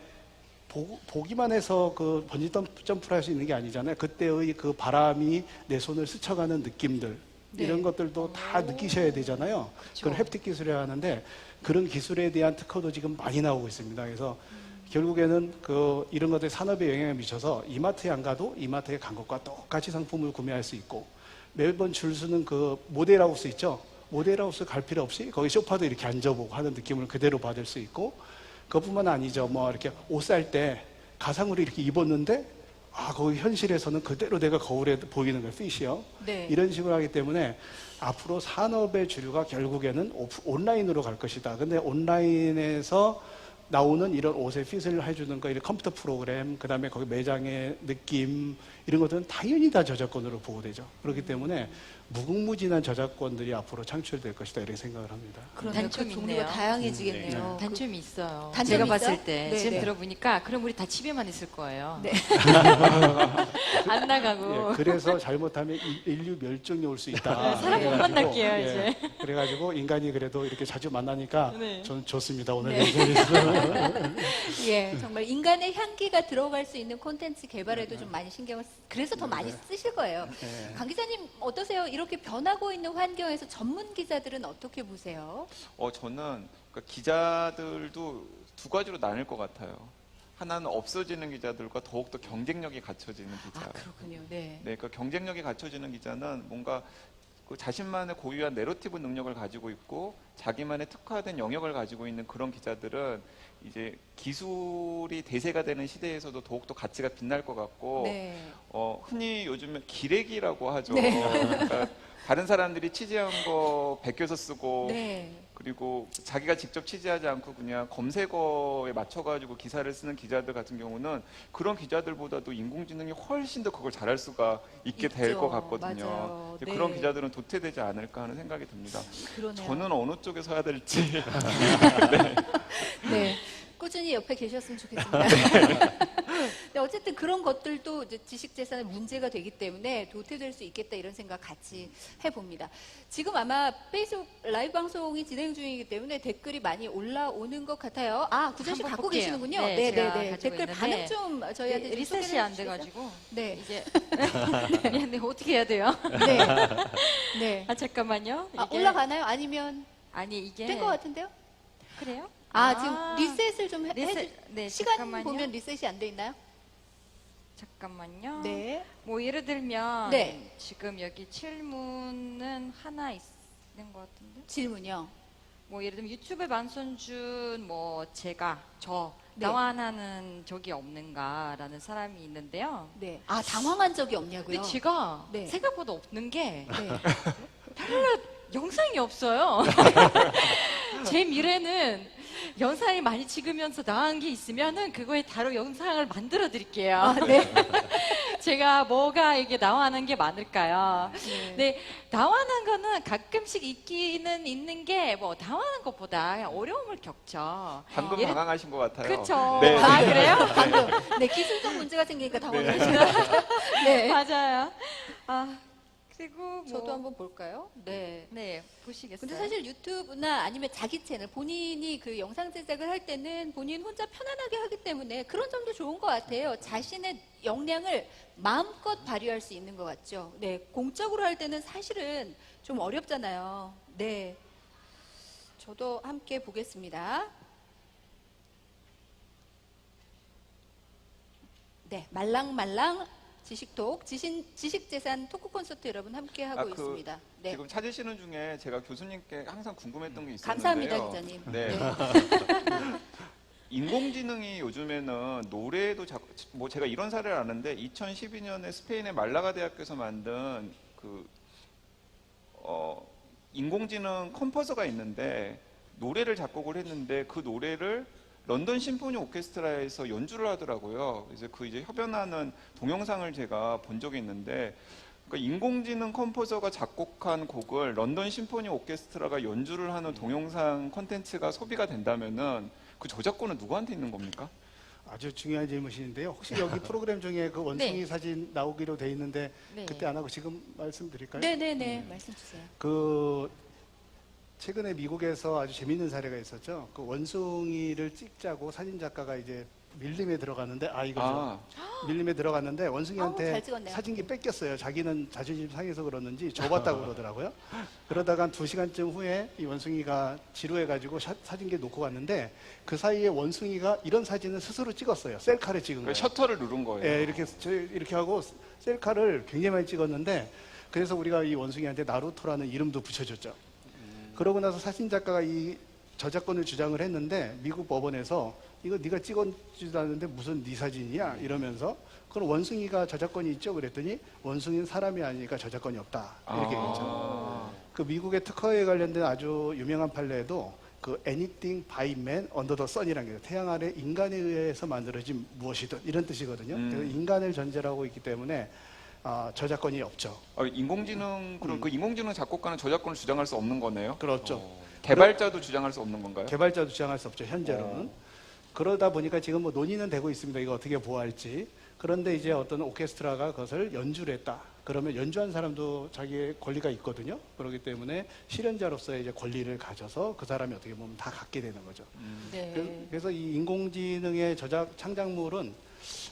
보기만 해서 그 번지 점프를 할 수 있는 게 아니잖아요. 그때의 그 바람이 내 손을 스쳐가는 느낌들. 네. 이런 것들도 다 느끼셔야 되잖아요. 그런 햅틱 기술이라 하는데 그런 기술에 대한 특허도 지금 많이 나오고 있습니다. 그래서 결국에는 이런 것들이 산업에 영향을 미쳐서 이마트에 안 가도 이마트에 간 것과 똑같이 상품을 구매할 수 있고 매번 줄 서는 그 모델하우스 있죠. 모델하우스 갈 필요 없이 거기 소파도 이렇게 앉아보고 하는 느낌을 그대로 받을 수 있고 그것뿐만 아니죠. 뭐 이렇게 옷 살 때 가상으로 이렇게 입었는데 거기 현실에서는 그대로 내가 거울에 보이는 거예요. 핏이요. 네. 이런 식으로 하기 때문에 앞으로 산업의 주류가 결국에는 온라인으로 갈 것이다. 근데 온라인에서 나오는 이런 옷의 핏을 해주는 거, 이런 컴퓨터 프로그램, 그 다음에 거기 매장의 느낌, 이런 것들은 당연히 다 저작권으로 보호되죠. 그렇기 때문에 무궁무진한 저작권들이 앞으로 창출될 것이다. 이렇게 생각을 합니다. 그러네요. 단점이 그 종류가 있네요. 다양해지겠네요. 단점이 있어요. 단점이 제가 있어요? 봤을 때 네, 지금 네. 들어보니까 그럼 우리 다 집에만 있을 거예요. 네. 안 나가고. 예, 그래서 잘못하면 인류 멸종이 올 수 있다. 사람 못 그래가지고, 만날게요, 이제. 그래가지고 인간이 그래도 이렇게 자주 만나니까 네. 저는 좋습니다. 오늘 네. 얘기에서. 예, 정말 인간의 향기가 들어갈 수 있는 콘텐츠 개발에도 좀 많이 그래서 더 많이 쓰실 거예요. 네. 강 기자님 어떠세요? 이렇게 변하고 있는 환경에서 전문 기자들은 어떻게 보세요? 저는 그러니까 기자들도 두 가지로 나뉠 것 같아요. 하나는 없어지는 기자들과 더욱더 경쟁력이 갖춰지는 기자. 그렇군요. 네. 네, 그 경쟁력이 갖춰지는 기자는 뭔가 그 자신만의 고유한 내러티브 능력을 가지고 있고 자기만의 특화된 영역을 가지고 있는 그런 기자들은 이제 기술이 대세가 되는 시대에서도 더욱더 가치가 빛날 것 같고 네. 흔히 요즘에 기레기라고 하죠. 네. 그러니까 다른 사람들이 취재한 거 베껴서 쓰고 네. 그리고 자기가 직접 취재하지 않고 그냥 검색어에 맞춰가지고 기사를 쓰는 기자들 같은 경우는 그런 기자들보다도 인공지능이 훨씬 더 그걸 잘할 수가 있게 될 있죠. 것 같거든요. 맞아요. 근데 네. 그런 기자들은 도태되지 않을까 하는 생각이 듭니다. 그러네요. 저는 어느 쪽에 서야 될지. 네. 꾸준히 옆에 계셨으면 좋겠습니다. 근데 어쨌든 그런 것들도 이제 지식재산의 문제가 되기 때문에 도태될 수 있겠다 이런 생각 같이 해봅니다. 지금 아마 페이스북 라이브 방송이 진행 중이기 때문에 댓글이 많이 올라오는 것 같아요. 구전 씨 한번 갖고 볼게요. 계시는군요. 네, 제가 네네네. 가지고 댓글 있는데 반응 좀 저희한테 좀 리셋이 소개를 안 해주시겠어요? 돼가지고 네. 이제 미안해 어떻게 해야 돼요? 네. 네. 잠깐만요. 이게- 올라가나요? 아니면 아니 이게 된 것 같은데요? 그래요? 지금 리셋을 좀 리셋, 네, 시간 잠깐만요. 보면 리셋이 안 돼 있나요? 잠깐만요. 네. 뭐 예를 들면 네. 지금 여기 질문은 하나 있는 것 같은데. 질문이요. 뭐 예를 들면 유튜브 만선준 뭐 제가 네. 나와나는 적이 없는가라는 사람이 있는데요. 네. 당황한 적이 없냐고요? 근데 제가 네. 생각보다 없는 게 네. 영상이 없어요. 제 미래는 영상을 많이 찍으면서 나간 게 있으면은 그거에 바로 영상을 만들어 드릴게요. 네. 제가 뭐가 이게 나와는 게 많을까요? 네. 네, 나와는 거는 가끔씩 있기는 있는 게 뭐 나와는 것보다 어려움을 겪죠. 방금 예를- 당황하신 것 같아요. 그렇죠. 네. 그래요? 방금 기술적 문제가 생기니까 당황하시다. 네. 맞아요. 그리고 뭐 저도 한번 볼까요? 네. 네, 보시겠어요? 근데 사실 유튜브나 아니면 자기 채널, 본인이 그 영상 제작을 할 때는 본인 혼자 편안하게 하기 때문에 그런 점도 좋은 것 같아요. 자신의 역량을 마음껏 발휘할 수 있는 것 같죠. 네. 공적으로 할 때는 사실은 좀 어렵잖아요. 네. 저도 함께 보겠습니다. 네, 말랑말랑 지식톡, 지식재산 토크 콘서트 여러분 함께 하고 있습니다. 네. 지금 찾으시는 중에 제가 교수님께 항상 궁금했던 게 있었는데요. 감사합니다, 기자님. 네. 인공지능이 요즘에는 노래도 뭐 제가 이런 사례를 아는데 2012년에 스페인의 말라가 대학교에서 만든 그 인공지능 컴포저가 있는데 노래를 작곡을 했는데 그 노래를 런던 심포니 오케스트라에서 연주를 하더라고요. 그래서 그 이제 협연하는 동영상을 제가 본 적이 있는데, 그러니까 인공지능 컴포저가 작곡한 곡을 런던 심포니 오케스트라가 연주를 하는 동영상 콘텐츠가 소비가 된다면은 그 저작권은 누구한테 있는 겁니까? 아주 중요한 질문이신데요. 혹시 여기 프로그램 중에 그 원숭이 네. 사진 나오기로 돼 있는데 네. 그때 안 하고 지금 말씀드릴까요? 네네네, 말씀 주세요. 그 최근에 미국에서 아주 재밌는 사례가 있었죠. 그 원숭이를 찍자고 사진 작가가 이제 밀림에 들어갔는데 이거죠. 밀림에 들어갔는데 아우, 원숭이한테 잘 찍었네요. 사진기 뺏겼어요. 자기는 자존심 상해서 그러는지 줘봤다고 그러더라고요. 그러다가 한 2시간쯤 후에 이 원숭이가 지루해가지고 사진기 놓고 갔는데 그 사이에 원숭이가 이런 사진을 스스로 찍었어요. 셀카를 찍은 거예요. 그러니까 셔터를 누른 거예요. 예, 이렇게 하고 셀카를 굉장히 많이 찍었는데 그래서 우리가 이 원숭이한테 나루토라는 이름도 붙여줬죠. 그러고 나서 사진 작가가 이 저작권을 주장을 했는데 미국 법원에서 이거 네가 찍었지도 않는데 무슨 네 사진이야 이러면서 그럼 원숭이가 저작권이 있죠 그랬더니 원숭이는 사람이 아니니까 저작권이 없다 이렇게 얘기했죠. 그 미국의 특허에 관련된 아주 유명한 판례도 그 anything by man under the sun이라는 게 태양 아래 인간에 의해서 만들어진 무엇이든 이런 뜻이거든요. 그래서 인간을 전제로 하고 있기 때문에 저작권이 없죠. 인공지능 그럼 그 인공지능 작곡가는 저작권을 주장할 수 없는 거네요? 그렇죠. 개발자도 주장할 수 없는 건가요? 개발자도 주장할 수 없죠, 현재로는. 그러다 보니까 지금 뭐 논의는 되고 있습니다. 이거 어떻게 보호할지. 그런데 이제 어떤 오케스트라가 그것을 연주를 했다. 그러면 연주한 사람도 자기의 권리가 있거든요. 그렇기 때문에 실현자로서의 이제 권리를 가져서 그 사람이 어떻게 보면 다 갖게 되는 거죠. 네. 그래서 이 인공지능의 창작물은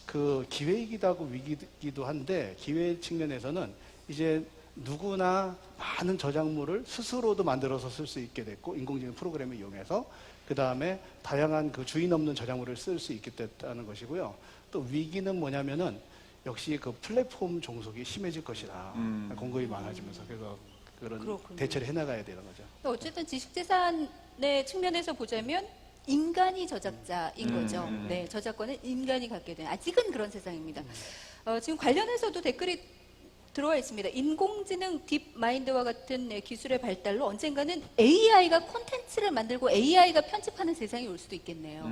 그 기회이기도 하고 위기이기도 한데 기회 측면에서는 이제 누구나 많은 저작물을 스스로도 만들어서 쓸 수 있게 됐고 인공지능 프로그램을 이용해서 그 다음에 다양한 그 주인 없는 저작물을 쓸 수 있게 됐다는 것이고요. 또 위기는 뭐냐면은 역시 그 플랫폼 종속이 심해질 것이다. 공급이 많아지면서 그래서 그런 그렇군요. 대처를 해나가야 되는 거죠. 어쨌든 지식재산의 측면에서 보자면 인간이 저작자인 거죠. 네, 저작권은 인간이 갖게 된 아직은 그런 세상입니다. 지금 관련해서도 댓글이 들어와 있습니다. 인공지능 딥마인드와 같은 기술의 발달로 언젠가는 AI가 콘텐츠를 만들고 AI가 편집하는 세상이 올 수도 있겠네요.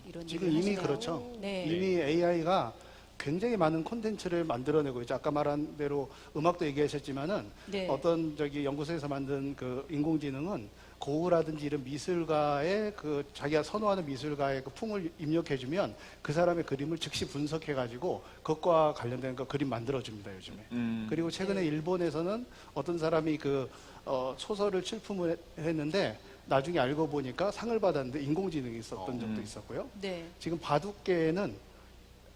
이런 지금 얘기를 이미 하시네요. 그렇죠. 네. 이미 AI가 굉장히 많은 콘텐츠를 만들어내고 있죠. 아까 말한 대로 음악도 얘기하셨지만은 네. 어떤 연구소에서 만든 그 인공지능은 고흐라든지 이런 미술가의 그 자기가 선호하는 미술가의 그 풍을 입력해주면 그 사람의 그림을 즉시 분석해가지고 그것과 관련된 그 그림 만들어줍니다 요즘에. 그리고 최근에 네. 일본에서는 어떤 사람이 그 소설을 출품을 했는데 나중에 알고 보니까 상을 받았는데 인공지능이 있었던 적도 있었고요. 네. 지금 바둑계에는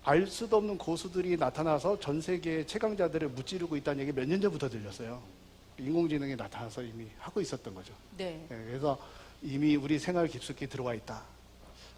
알 수도 없는 고수들이 나타나서 전 세계 최강자들을 무찌르고 있다는 얘기 몇 년 전부터 들렸어요. 인공지능이 나타나서 이미 하고 있었던 거죠. 네. 그래서 이미 우리 생활 깊숙이 들어와 있다.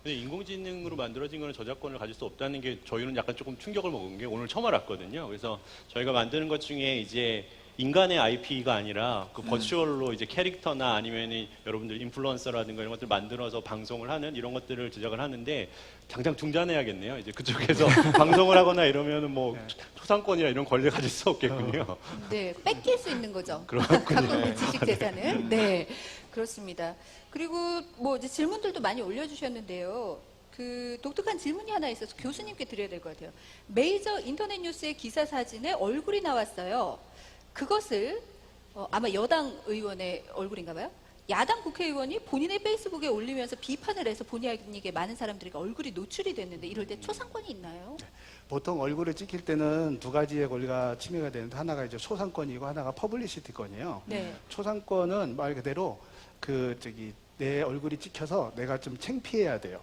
근데 인공지능으로 만들어진 거는 저작권을 가질 수 없다는 게 저희는 약간 조금 충격을 먹은 게 오늘 처음 알았거든요. 그래서 저희가 만드는 것 중에 이제 인간의 IP가 아니라 그 버추얼로 이제 캐릭터나 아니면 여러분들 인플루언서라든가 이런 것들 만들어서 방송을 하는 이런 것들을 제작을 하는데 당장 중단해야겠네요. 이제 그쪽에서 방송을 하거나 이러면은 뭐 초상권이나 이런 권리를 가질 수 없겠군요. 네, 뺏길 수 있는 거죠. 그렇군요. 갖고 있는 지식 재산을. 네, 그렇습니다. 그리고 뭐 이제 질문들도 많이 올려주셨는데요. 그 독특한 질문이 하나 있어서 교수님께 드려야 될 것 같아요. 메이저 인터넷 뉴스의 기사 사진에 얼굴이 나왔어요. 그것을 아마 여당 의원의 얼굴인가 봐요. 야당 국회의원이 본인의 페이스북에 올리면서 비판을 해서 본인에게 많은 사람들에게 얼굴이 노출이 됐는데 이럴 때 초상권이 있나요? 보통 얼굴을 찍힐 때는 두 가지의 권리가 침해가 되는데 하나가 이제 초상권이고 하나가 퍼블리시티권이에요. 네. 초상권은 말 그대로 내 얼굴이 찍혀서 내가 좀 창피해야 돼요.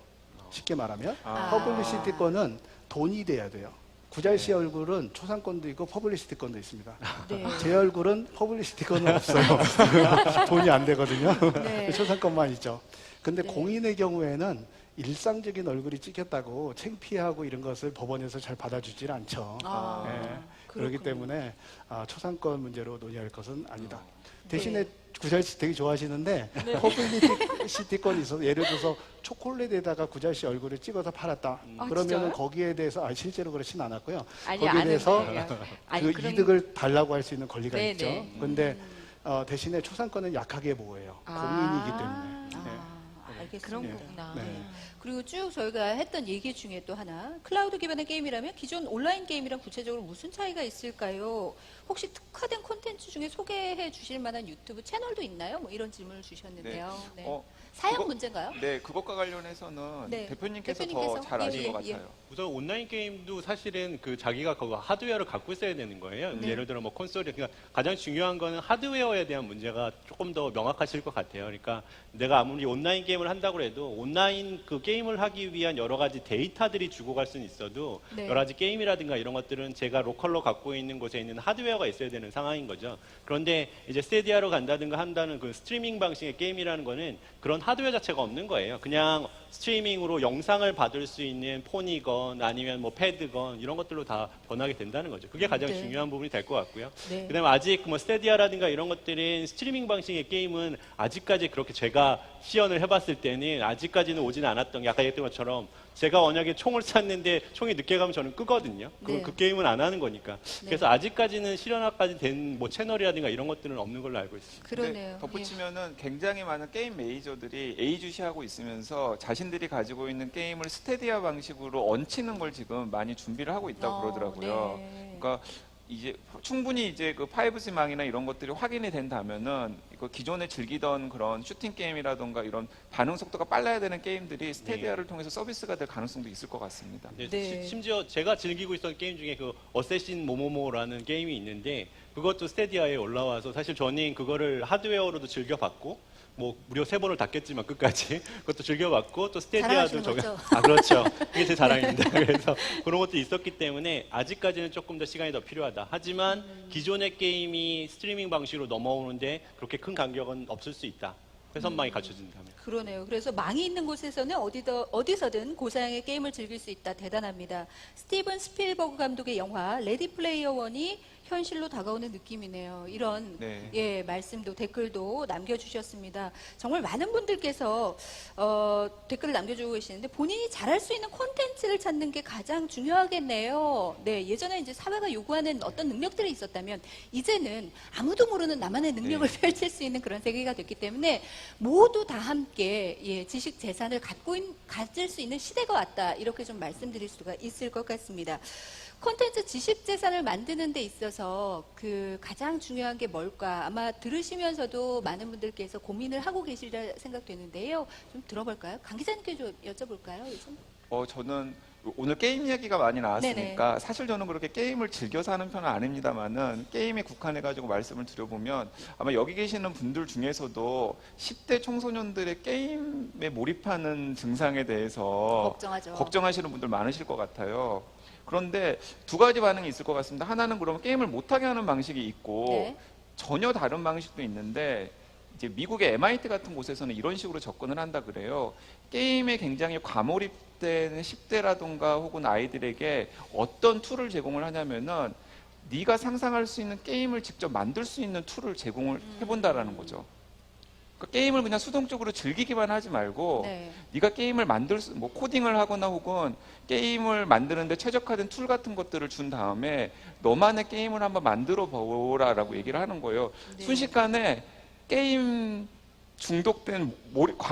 쉽게 말하면 아. 퍼블리시티권은 돈이 돼야 돼요. 구자일 씨 얼굴은 초상권도 있고 퍼블리시티권도 있습니다. 네. 제 얼굴은 퍼블리시티권은 없어요. 돈이 안 되거든요. 네. 초상권만 있죠. 근데 네. 공인의 경우에는 일상적인 얼굴이 찍혔다고 창피하고 이런 것을 법원에서 잘 받아주질 않죠. 네. 그렇기 때문에 초상권 문제로 논의할 것은 아니다. 대신에 네. 구자일 씨 되게 좋아하시는데 퍼블리시티권이 있어서 예를 들어서 초콜릿에다가 구자일 씨 얼굴을 찍어서 팔았다. 아, 그러면 진짜요? 거기에 대해서 실제로 그렇진 않았고요. 아니, 거기에 아는 대해서 거예요. 그 아니, 그럼- 이득을 달라고 할 수 있는 권리가 네, 있죠. 네. 그런데 대신에 초상권은 약하게 보호해요. 공인이기 때문에. 네. 알겠습니다. 그런 네. 거구나. 네. 그리고 쭉 저희가 했던 얘기 중에 또 하나, 클라우드 기반의 게임이라면 기존 온라인 게임이랑 구체적으로 무슨 차이가 있을까요? 혹시 특화된 콘텐츠 중에 소개해 주실 만한 유튜브 채널도 있나요? 뭐 이런 질문을 주셨는데요. 네. 사양 그거- 문제인가요? 네, 그것과 관련해서는 네. 대표님께서 대표님께서? 더 잘 아실 예, 것 예, 예. 같아요. 우선 온라인 게임도 사실은 그 자기가 그거 하드웨어를 갖고 있어야 되는 거예요. 네. 예를 들어 뭐 콘솔이 그러니까 가장 중요한 거는 하드웨어에 대한 문제가 조금 더 명확하실 것 같아요. 그러니까 내가 아무리 온라인 게임을 한다고 해도 온라인 그 게임을 하기 위한 여러 가지 데이터들이 주고 갈 수는 있어도 네. 여러 가지 게임이라든가 이런 것들은 제가 로컬로 갖고 있는 곳에 있는 하드웨어가 있어야 되는 상황인 거죠. 그런데 이제 스테디아로 간다든가 한다는 그 스트리밍 방식의 게임이라는 거는 그런 하드웨어 자체가 없는 거예요. 그냥 스트리밍으로 영상을 받을 수 있는 폰이건 아니면 뭐 패드건 이런 것들로 다 변하게 된다는 거죠. 그게 가장 네. 중요한 부분이 될 것 같고요. 네. 그다음에 아직 뭐 스테디아라든가 이런 것들은 스트리밍 방식의 게임은 아직까지 그렇게 제가 시연을 해봤을 때는 아직까지는 오지는 않았던 게 아까 얘기했던 것처럼 제가 만약에 총을 쐈는데 총이 늦게 가면 저는 끄거든요. 네. 그 게임은 안 하는 거니까. 그래서 아직까지는 실현화까지 된 뭐 채널이라든가 이런 것들은 없는 걸로 알고 있습니다. 근데 그러네요. 덧붙이면은 굉장히 많은 게임 메이저들이 예의주시하고 있으면서 자신들이 가지고 있는 게임을 스테디아 방식으로 얹히는 걸 지금 많이 준비를 하고 있다고 그러더라고요. 네. 그러니까 이제 충분히 이제 그 5G 망이나 이런 것들이 확인이 된다면은 이거 기존에 즐기던 그런 슈팅 게임이라던가 이런 반응 속도가 빨라야 되는 게임들이 스테디아를 통해서 서비스가 될 가능성도 있을 것 같습니다. 네, 네. 심지어 제가 즐기고 있었던 게임 중에 그 어쌔신 모모모라는 게임이 있는데 그것도 스테디아에 올라와서 사실 저는 그거를 하드웨어로도 즐겨봤고 뭐 무려 3번을 닫겠지만 끝까지 그것도 즐겨봤고 또 스테디아도 자랑하시는 거죠? 그렇죠. 그게 제 자랑입니다. 그래서 그런 것도 있었기 때문에 아직까지는 조금 더 시간이 더 필요하다. 하지만 기존의 게임이 스트리밍 방식으로 넘어오는데 그렇게 큰 간격은 없을 수 있다. 회선망이 갖춰진다면. 그러네요. 그래서 망이 있는 곳에서는 어디서든 고사양의 게임을 즐길 수 있다. 대단합니다. 스티븐 스필버그 감독의 영화 레디 플레이어 원이 현실로 다가오는 느낌이네요. 이런 네. 예, 말씀도 댓글도 남겨주셨습니다. 정말 많은 분들께서 댓글을 남겨주고 계시는데 본인이 잘할 수 있는 콘텐츠를 찾는 게 가장 중요하겠네요. 네, 예전에 이제 사회가 요구하는 어떤 능력들이 있었다면 이제는 아무도 모르는 나만의 능력을 펼칠 수 있는 그런 세계가 됐기 때문에 모두 다 함께 예, 지식 재산을 가질 수 있는 시대가 왔다. 이렇게 좀 말씀드릴 수가 있을 것 같습니다. 콘텐츠 지식 재산을 만드는 데 있어서 그 가장 중요한 게 뭘까? 아마 들으시면서도 많은 분들께서 고민을 하고 계시리라 생각되는데요. 좀 들어볼까요? 강 기자님께 좀 여쭤볼까요? 요즘? 저는 오늘 게임 얘기가 많이 나왔으니까 사실 저는 그렇게 게임을 즐겨서 하는 편은 아닙니다만은 게임에 국한해가지고 말씀을 드려보면 아마 여기 계시는 분들 중에서도 10대 청소년들의 게임에 몰입하는 증상에 대해서 걱정하죠. 걱정하시는 분들 많으실 것 같아요. 그런데 두 가지 반응이 있을 것 같습니다. 하나는 그러면 게임을 못하게 하는 방식이 있고 네. 전혀 다른 방식도 있는데 이제 미국의 MIT 같은 곳에서는 이런 식으로 접근을 한다 그래요. 게임에 굉장히 과몰입된 10대라든가 혹은 아이들에게 어떤 툴을 제공을 하냐면은 네가 상상할 수 있는 게임을 직접 만들 수 있는 툴을 제공을 해본다라는 거죠. 그러니까 게임을 그냥 수동적으로 즐기기만 하지 말고 네. 네가 게임을 뭐 코딩을 하거나 혹은 게임을 만드는데 최적화된 툴 같은 것들을 준 다음에 너만의 게임을 한번 만들어 보라라고 얘기를 하는 거예요. 네. 순식간에 게임 중독된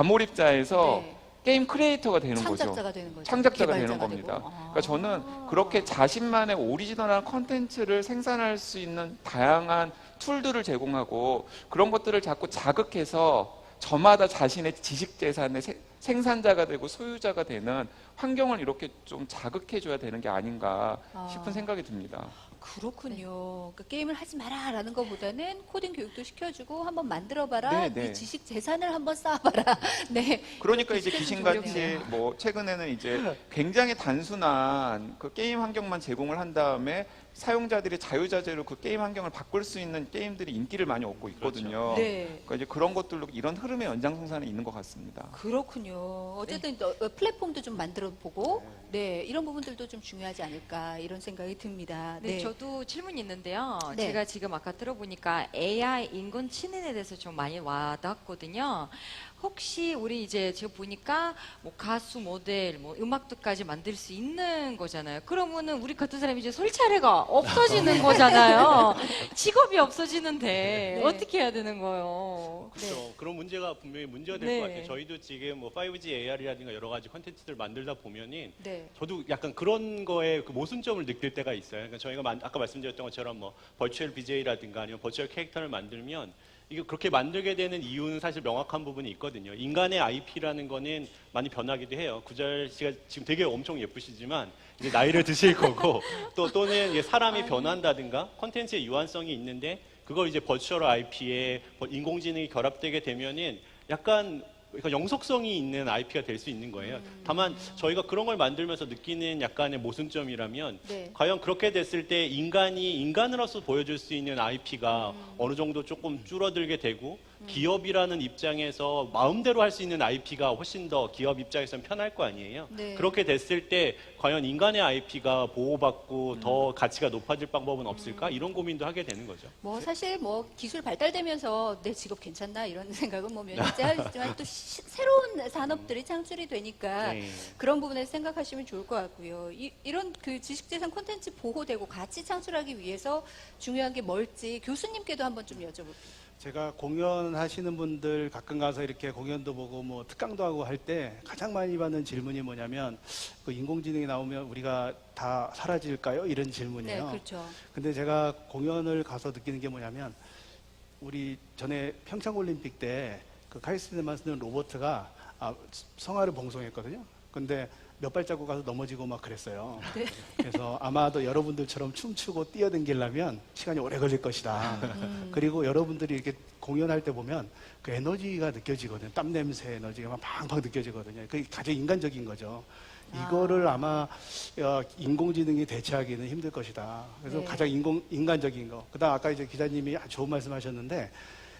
과몰입자에서 네. 게임 크리에이터가 되는 거죠. 창작자가 되는 거죠. 창작자가 되는 개발자가 겁니다. 되고. 그러니까 저는 그렇게 자신만의 오리지널한 컨텐츠를 생산할 수 있는 다양한 툴들을 제공하고 그런 것들을 자꾸 자극해서 저마다 자신의 지식 재산의 생산자가 되고 소유자가 되는 환경을 이렇게 좀 자극해줘야 되는 게 아닌가 싶은 생각이 듭니다. 그렇군요. 그러니까 게임을 하지 마라라는 것보다는 코딩 교육도 시켜주고 한번 만들어봐라. 네, 네. 네 지식 재산을 한번 쌓아봐라. 네. 그러니까 이제 시켜주는 귀신같이 좋네요. 뭐 최근에는 이제 굉장히 단순한 그 게임 환경만 제공을 한 다음에 사용자들이 자유자재로 그 게임 환경을 바꿀 수 있는 게임들이 인기를 많이 얻고 있거든요. 네. 그러니까 이제 그런 것들로 이런 흐름의 연장선상에 있는 것 같습니다. 그렇군요. 어쨌든 플랫폼도 좀 만들어보고, 네 이런 부분들도 좀 중요하지 않을까 이런 생각이 듭니다. 네, 저도 질문이 있는데요. 네. 제가 지금 아까 들어보니까 AI 인공지능에 대해서 좀 많이 와닿았거든요. 혹시 우리 이제 제가 보니까 뭐 가수, 모델, 뭐 음악도까지 만들 수 있는 거잖아요. 그러면은 우리 같은 사람이 이제 설 차례가 없어지는 거잖아요. 직업이 없어지는데 네. 어떻게 해야 되는 거예요? 그렇죠. 그런 문제가 분명히 문제가 될 네. 것 같아요. 저희도 지금 뭐 5G AR이라든가 여러 가지 콘텐츠들 만들다 보면은 네. 저도 약간 그런 거에 그 모순점을 느낄 때가 있어요. 그러니까 저희가 아까 말씀드렸던 것처럼 뭐 버추얼 BJ라든가 아니면 버추얼 캐릭터를 만들면 이게 그렇게 만들게 되는 이유는 사실 명확한 부분이 있거든요. 인간의 IP라는 거는 많이 변하기도 해요. 구절 씨가 지금 되게 엄청 예쁘시지만 이제 나이를 드실 거고 또는 이제 사람이 변한다든가 콘텐츠의 유한성이 있는데 그걸 이제 버추얼 IP에 인공지능이 결합되게 되면은 약간 그러니까 영속성이 있는 IP가 될 수 있는 거예요. 다만 저희가 그런 걸 만들면서 느끼는 약간의 모순점이라면 네. 과연 그렇게 됐을 때 인간이 인간으로서 보여줄 수 있는 IP가 어느 정도 조금 줄어들게 되고 기업이라는 입장에서 마음대로 할 수 있는 IP가 훨씬 더 기업 입장에서는 편할 거 아니에요. 네. 그렇게 됐을 때 과연 인간의 IP가 보호받고 더 가치가 높아질 방법은 없을까? 이런 고민도 하게 되는 거죠. 뭐 사실 뭐 기술 발달되면서 내 직업 괜찮나 이런 생각은 뭐 몇년째 하지만 또 새로운 산업들이 창출이 되니까 네. 그런 부분에서 생각하시면 좋을 것 같고요. 이런 그 지식재산 콘텐츠 보호되고 가치 창출하기 위해서 중요한 게 뭘지 교수님께도 한번 좀 여쭤볼게요. 제가 공연하시는 분들 가끔 가서 이렇게 공연도 보고 뭐 특강도 하고 할 때 가장 많이 받는 질문이 뭐냐면 그 인공지능이 나오면 우리가 다 사라질까요? 이런 네, 질문이에요. 그렇죠. 근데 제가 공연을 가서 느끼는 게 뭐냐면 우리 전에 평창올림픽 때 그 카리스마 쓰는 로버트가 성화를 봉송했거든요. 근데 몇 발자국 가서 넘어지고 막 그랬어요. 네. 그래서 아마도 여러분들처럼 춤추고 뛰어댕기려면 시간이 오래 걸릴 것이다. 그리고 여러분들이 이렇게 공연할 때 보면 그 에너지가 느껴지거든요. 땀 냄새 에너지가 막 팡팡 느껴지거든요. 그게 가장 인간적인 거죠. 이거를 아마 인공지능이 대체하기는 힘들 것이다. 그래서 네. 가장 인간적인 거. 그다음 아까 이제 기자님이 아주 좋은 말씀하셨는데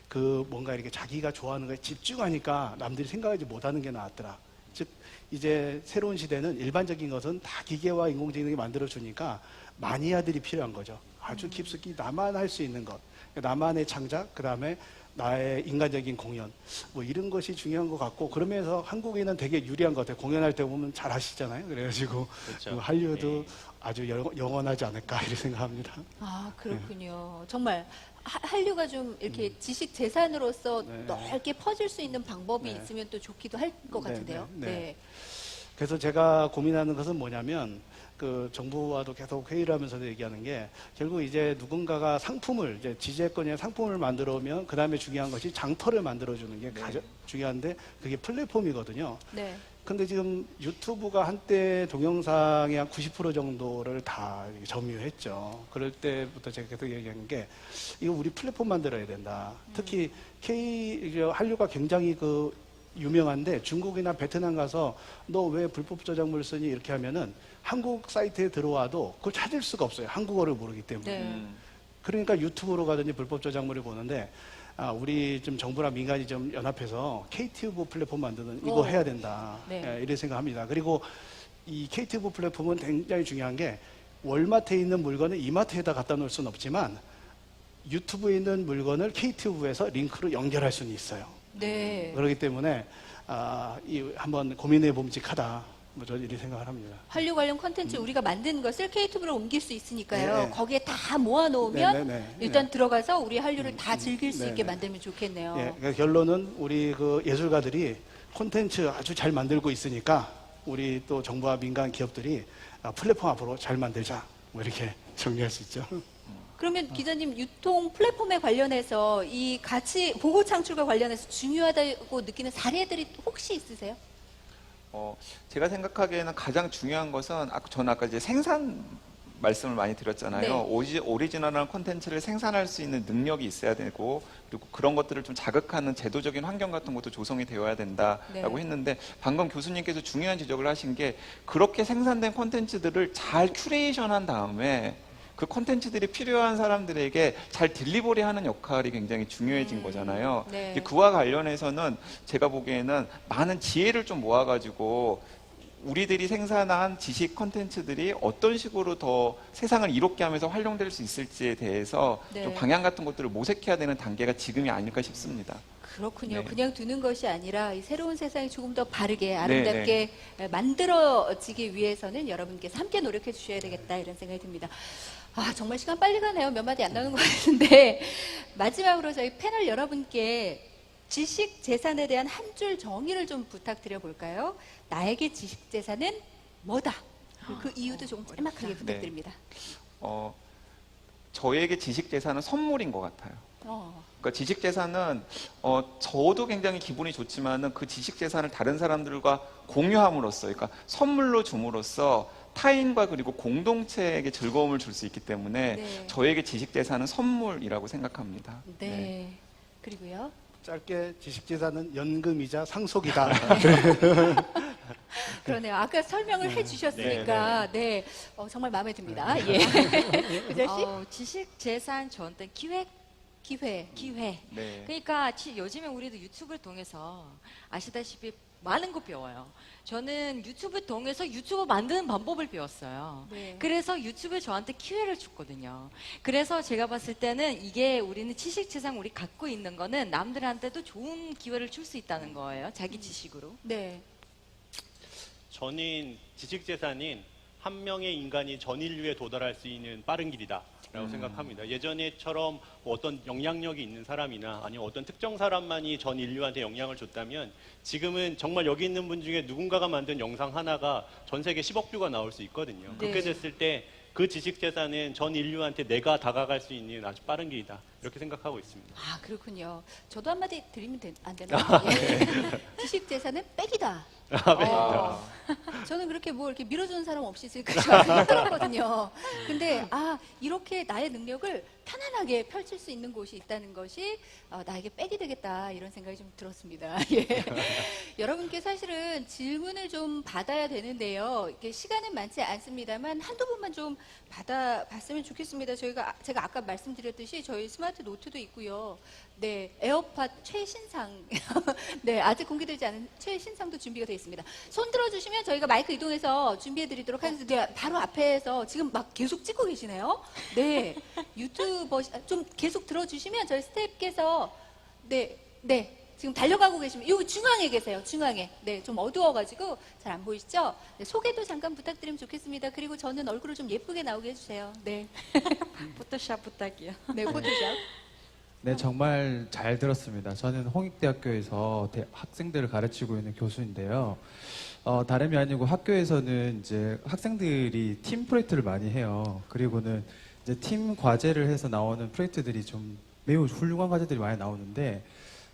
그 뭔가 이렇게 자기가 좋아하는 거에 집중하니까 남들이 생각하지 못하는 게 나았더라. 즉 이제 새로운 시대는 일반적인 것은 다 기계와 인공지능이 만들어주니까 마니아들이 필요한 거죠. 아주 깊숙이 나만 할 수 있는 것, 나만의 창작, 그 다음에 나의 인간적인 공연, 뭐 이런 것이 중요한 것 같고 그러면서 한국인은 되게 유리한 것 같아요. 공연할 때 보면 잘 하시잖아요. 그래가지고 그렇죠. 그 한류도 네. 아주 영원하지 않을까 이렇게 생각합니다. 아 그렇군요. 정말 한류가 좀 이렇게 지식 재산으로서 네. 넓게 퍼질 수 있는 방법이 네. 있으면 또 좋기도 할 것 네, 같은데요. 네, 네. 네. 그래서 제가 고민하는 것은 뭐냐면 그 정부와도 계속 회의를 하면서도 얘기하는 게 결국 이제 누군가가 상품을 이제 지재권의 상품을 만들어 오면 그 다음에 중요한 것이 장터를 만들어 주는 게 가장 중요한데 그게 플랫폼이거든요. 네. 근데 지금 유튜브가 한때 동영상의 한 90% 정도를 다 점유했죠. 그럴 때부터 제가 계속 얘기하는 게 이거 우리 플랫폼 만들어야 된다. 특히 한류가 굉장히 그 유명한데 중국이나 베트남 가서 너 왜 불법 저작물을 쓰니 이렇게 하면은 한국 사이트에 들어와도 그걸 찾을 수가 없어요. 한국어를 모르기 때문에. 네. 그러니까 유튜브로 가든지 불법 저작물을 보는데 우리 좀 정부나 민간이 좀 연합해서 KTV 플랫폼 만드는 이거 오. 해야 된다. 네. 예, 이렇게 생각합니다. 그리고 이 KTV 플랫폼은 굉장히 중요한 게 월마트에 있는 물건을 이마트에다 갖다 놓을 수는 없지만 유튜브에 있는 물건을 KTV에서 링크로 연결할 수는 있어요. 네. 그렇기 때문에 한번 고민해 봄직하다. 뭐 저는 이렇게 생각을 합니다. 한류 관련 콘텐츠 우리가 만든 것을 KTV로 옮길 수 있으니까요. 네. 거기에 다 모아놓으면 네, 네, 네. 일단 들어가서 우리 한류를 다 즐길 수 네, 있게 네. 만들면 좋겠네요. 예, 그러니까 결론은 우리 그 예술가들이 콘텐츠 아주 잘 만들고 있으니까 우리 또 정부와 민간 기업들이 플랫폼 앞으로 잘 만들자. 뭐 이렇게 정리할 수 있죠. 그러면 기자님 유통 플랫폼에 관련해서 이 가치 보호 창출과 관련해서 중요하다고 느끼는 사례들이 혹시 있으세요? 제가 생각하기에는 가장 중요한 것은 저는 아까 이제 생산 말씀을 많이 드렸잖아요. 네. 오리지널한 콘텐츠를 생산할 수 있는 능력이 있어야 되고 그리고 그런 것들을 좀 자극하는 제도적인 환경 같은 것도 조성이 되어야 된다라고 네. 했는데 방금 교수님께서 중요한 지적을 하신 게 그렇게 생산된 콘텐츠들을 잘 큐레이션한 다음에 그 콘텐츠들이 필요한 사람들에게 잘 딜리버리하는 역할이 굉장히 중요해진 거잖아요. 네. 이제 그와 관련해서는 제가 보기에는 많은 지혜를 좀 모아가지고 우리들이 생산한 지식 콘텐츠들이 어떤 식으로 더 세상을 이롭게 하면서 활용될 수 있을지에 대해서 네. 좀 방향 같은 것들을 모색해야 되는 단계가 지금이 아닐까 싶습니다. 그렇군요. 네. 그냥 두는 것이 아니라 이 새로운 세상이 조금 더 바르게 아름답게 만들어지기 위해서는 여러분께서 함께 노력해 주셔야 되겠다 이런 생각이 듭니다. 아, 정말 시간 빨리 가네요. 몇 마디 안 나오는 것 같은데 마지막으로 저희 패널 여러분께 지식 재산에 대한 한 줄 정의를 좀 부탁드려 볼까요? 나에게 지식 재산은 뭐다? 그 이유도 조금 짤막하게 부탁드립니다. 저에게 지식 재산은 선물인 것 같아요. 어. 그러니까 지식 재산은 저도 굉장히 기분이 좋지만은 그 지식 재산을 다른 사람들과 공유함으로써, 그러니까 선물로 줌으로써 타인과 그리고 공동체에게 즐거움을 줄 수 있기 때문에 네. 저에게 지식 재산은 선물이라고 생각합니다. 네. 그리고요. 짧게 지식재산은 연금이자 상속이다. 그러네요. 아까 설명을 해주셨으니까 네, 정말 마음에 듭니다. 예. 그절 씨 지식 재산 저한테 기회. 네. 그러니까 요즘에 우리도 유튜브를 통해서 아시다시피 많은 거 배워요. 저는 유튜브 통해서 유튜브 만드는 방법을 배웠어요. 네. 그래서 유튜브에 저한테 기회를 줬거든요. 그래서 제가 봤을 때는 이게 우리는 지식 재산 우리 갖고 있는 거는 남들한테도 좋은 기회를 줄 수 있다는 거예요. 자기 지식으로. 네. 저는 지식 재산인 한 명의 인간이 전 인류에 도달할 수 있는 빠른 길이다라고 생각합니다. 예전에처럼 뭐 어떤 영향력이 있는 사람이나 아니면 어떤 특정 사람만이 전 인류한테 영향을 줬다면 지금은 정말 여기 있는 분 중에 누군가가 만든 영상 하나가 전 세계 10억 뷰가 나올 수 있거든요. 네. 그렇게 됐을 때 그 지식 재산은 전 인류한테 내가 다가갈 수 있는 아주 빠른 길이다. 이렇게 생각하고 있습니다. 아, 그렇군요. 저도 한마디 드리면 안 되나요? 예. 지식 재산은 백이다. 저는 그렇게 뭐 이렇게 밀어주는 사람 없이 있으니까 저한테 힘들었거든요. 근데 이렇게 나의 능력을 편안하게 펼칠 수 있는 곳이 있다는 것이 나에게 백이 되겠다 이런 생각이 좀 들었습니다. 예. 여러분께 사실은 질문을 좀 받아야 되는데요. 이게 시간은 많지 않습니다만 한두 분만 좀 받아봤으면 좋겠습니다. 제가 아까 말씀드렸듯이 저희 스마트 노트도 있고요. 네, 에어팟 최신상, 네, 아직 공개되지 않은 최신상도 준비가 되어 있습니다. 손 들어주시면 저희가 마이크 이동해서 준비해드리도록 하겠습니다. 네, 바로 앞에서 지금 막 계속 찍고 계시네요. 네, 유튜버 좀 계속 들어주시면 저희 스태프께서 네, 지금 달려가고 계시면 여기 중앙에 계세요. 중앙에. 네, 좀 어두워가지고 잘 안 보이시죠? 네, 소개도 잠깐 부탁드리면 좋겠습니다. 그리고 저는 얼굴을 좀 예쁘게 나오게 해주세요. 네, 포토샵 부탁이요. 네, 포토샵. 네, 정말 잘 들었습니다. 저는 홍익대학교에서 학생들을 가르치고 있는 교수인데요. 다름이 아니고 학교에서는 이제 학생들이 팀 프로젝트를 많이 해요. 그리고는 이제 팀 과제를 해서 나오는 프로젝트들이 좀 매우 훌륭한 과제들이 많이 나오는데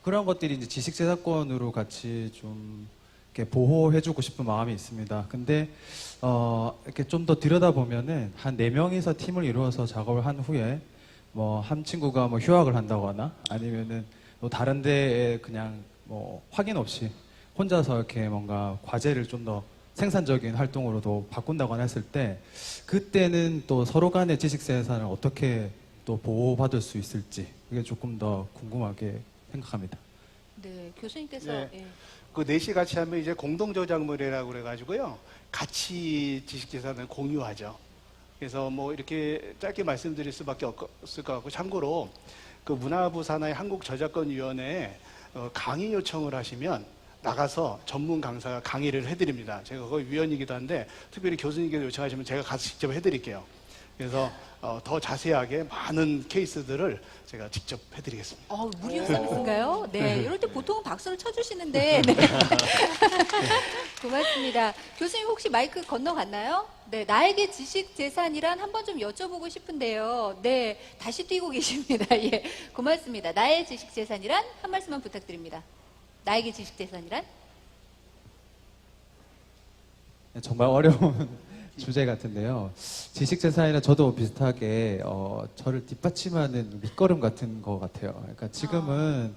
그런 것들이 이제 지식재산권으로 같이 좀 이렇게 보호해주고 싶은 마음이 있습니다. 근데 이렇게 좀 더 들여다보면은 한 4명이서 팀을 이루어서 작업을 한 후에 뭐 한 친구가 뭐 휴학을 한다거나 아니면은 또 다른 데에 그냥 뭐 확인 없이 혼자서 이렇게 뭔가 과제를 좀 더 생산적인 활동으로도 바꾼다거나 했을 때 그때는 또 서로 간의 지식재산을 어떻게 또 보호받을 수 있을지 그게 조금 더 궁금하게 생각합니다. 네, 교수님께서 네. 예. 그 넷이 같이 하면 이제 공동저작물이라고 그래가지고요. 같이 지식재산을 공유하죠. 그래서 뭐 이렇게 짧게 말씀드릴 수밖에 없을 것 같고 참고로 그 문화부 산하의 한국저작권위원회에 강의 요청을 하시면 나가서 전문 강사가 강의를 해드립니다. 제가 거기 위원이기도 한데 특별히 교수님께서 요청하시면 제가 가서 직접 해드릴게요. 그래서 더 자세하게 많은 케이스들을 제가 직접 해드리겠습니다. 무료 서비스인가요? 네, 이럴 때 보통은 박수를 쳐주시는데 네. 고맙습니다. 교수님 혹시 마이크 건너갔나요? 네, 나에게 지식 재산이란 한번 좀 여쭤보고 싶은데요. 네, 다시 뛰고 계십니다. 예, 고맙습니다. 나의 지식 재산이란 한 말씀만 부탁드립니다. 나에게 지식 재산이란? 네, 정말 어려운 주제 같은데요. 지식재산이나 저도 비슷하게 저를 뒷받침하는 밑거름 같은 것 같아요. 그러니까 지금은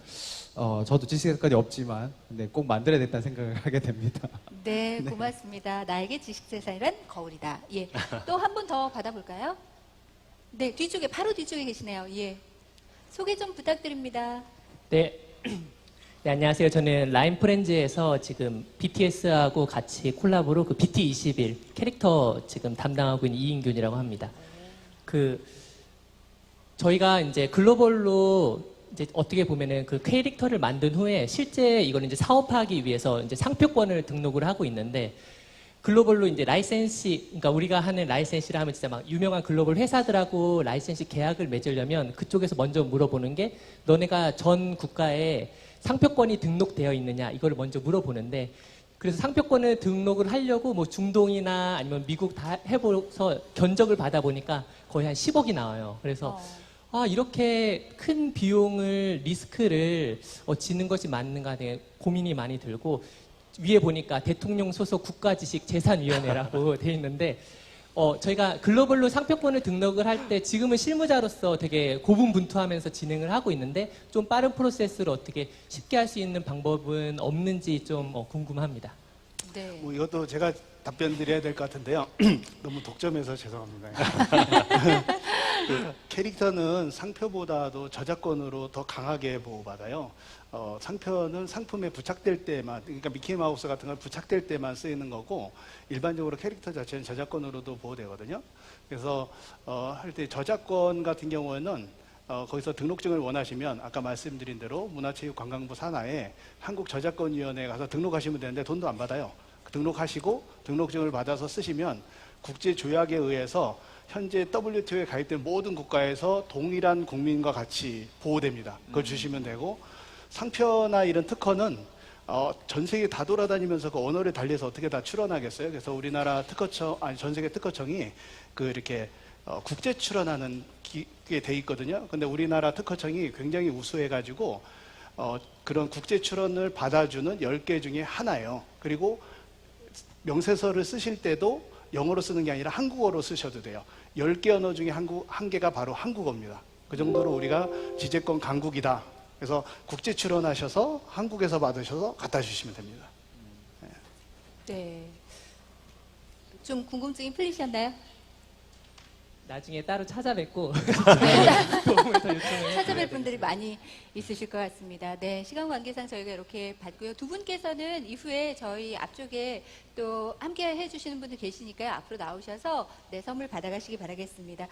저도 지식재산까지 없지만 근데 꼭 만들어야 겠다는 생각을 하게 됩니다. 네, 고맙습니다. 나에게 지식재산이란 거울이다. 예. 또 한 분 더 받아볼까요? 네, 뒤쪽에, 바로 뒤쪽에 계시네요. 예. 소개 좀 부탁드립니다. 네. 네, 안녕하세요. 저는 라인프렌즈에서 지금 BTS하고 같이 콜라보로 그 BT21 캐릭터 지금 담당하고 있는 이인균이라고 합니다. 저희가 이제 글로벌로 이제 어떻게 보면은 그 캐릭터를 만든 후에 실제 이거는 이제 사업화하기 위해서 이제 상표권을 등록을 하고 있는데 글로벌로 이제 라이센시, 그러니까 우리가 하는 라이센시를 하면 진짜 막 유명한 글로벌 회사들하고 라이센시 계약을 맺으려면 그쪽에서 먼저 물어보는 게 너네가 전 국가에 상표권이 등록되어 있느냐 이걸 먼저 물어보는데 그래서 상표권을 등록을 하려고 뭐 중동이나 아니면 미국 다 해보서 견적을 받아보니까 거의 한 10억이 나와요. 그래서 이렇게 큰 비용을 리스크를 지는 것이 맞는가 되게 고민이 많이 들고 위에 보니까 대통령 소속 국가지식재산위원회라고 돼 있는데 저희가 글로벌로 상표권을 등록을 할 때 지금은 실무자로서 되게 고분분투하면서 진행을 하고 있는데 좀 빠른 프로세스를 어떻게 쉽게 할 수 있는 방법은 없는지 좀 궁금합니다. 네. 뭐 이것도 제가 답변 드려야 될 것 같은데요. 너무 독점해서 죄송합니다. 그 캐릭터는 상표보다도 저작권으로 더 강하게 보호받아요. 상표는 상품에 부착될 때만, 그러니까 미키마우스 같은 걸 부착될 때만 쓰이는 거고 일반적으로 캐릭터 자체는 저작권으로도 보호되거든요. 그래서 할 때 저작권 같은 경우에는 거기서 등록증을 원하시면 아까 말씀드린 대로 문화체육관광부 산하에 한국저작권위원회에 가서 등록하시면 되는데 돈도 안 받아요. 등록하시고 등록증을 받아서 쓰시면 국제조약에 의해서 현재 WTO에 가입된 모든 국가에서 동일한 국민과 같이 보호됩니다. 그걸 주시면 되고 상표나 이런 특허는 전 세계 다 돌아다니면서 그 언어를 달리해서 어떻게 다 출원하겠어요? 그래서 우리나라 특허청, 아니 전 세계 특허청이 이렇게 국제 출원하는 게 돼 있거든요. 근데 우리나라 특허청이 굉장히 우수해가지고 그런 국제 출원을 받아주는 10개 중에 하나예요. 그리고 명세서를 쓰실 때도 영어로 쓰는 게 아니라 한국어로 쓰셔도 돼요. 10개 언어 중에 한 개가 바로 한국어입니다. 그 정도로 우리가 지재권 강국이다. 그래서 국제 출원하셔서 한국에서 받으셔서 갖다 주시면 됩니다. 네. 좀 궁금증이 풀리셨나요? 나중에 따로 찾아뵙고 네. 도움을 더 요청을 찾아뵐 분들이 많이 있으실 것 같습니다. 네, 시간 관계상 저희가 이렇게 받고요. 두 분께서는 이후에 저희 앞쪽에 또 함께 해주시는 분들 계시니까요. 앞으로 나오셔서 네, 선물 받아가시기 바라겠습니다.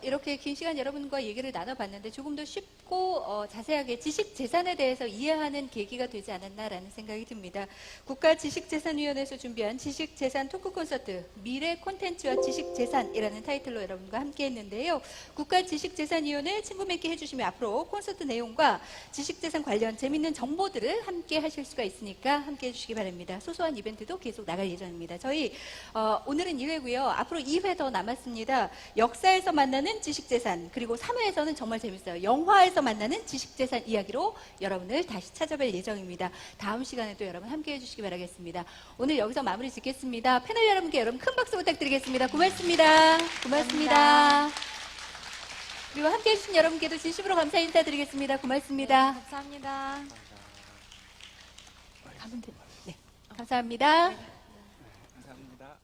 이렇게 긴 시간 여러분과 얘기를 나눠봤는데 조금 더 쉽고 자세하게 지식재산에 대해서 이해하는 계기가 되지 않았나라는 생각이 듭니다. 국가지식재산위원회에서 준비한 지식재산 토크 콘서트 미래 콘텐츠와 지식재산이라는 타이틀로 여러분과 함께 했는데요. 국가지식재산위원회 친구 맺기 해주시면 앞으로 콘서트 내용과 지식재산 관련 재밌는 정보들을 함께 하실 수가 있으니까 함께 해주시기 바랍니다. 소소한 이벤트도 계속 나갈 예정입니다. 저희 오늘은 1회고요. 앞으로 2회 더 남았습니다. 역사에서 만나는 지식재산 그리고 3회에서는 정말 재밌어요. 영화에서 만나는 지식재산 이야기로 여러분을 다시 찾아뵐 예정입니다. 다음 시간에도 여러분 함께 해주시기 바라겠습니다. 오늘 여기서 마무리 짓겠습니다. 패널 여러분께 여러분 큰 박수 부탁드리겠습니다. 고맙습니다. 고맙습니다. 그리고 함께 해주신 여러분께도 진심으로 감사 인사드리겠습니다. 고맙습니다. 감사합니다. 가면 돼. 네, 감사합니다. 감사합니다.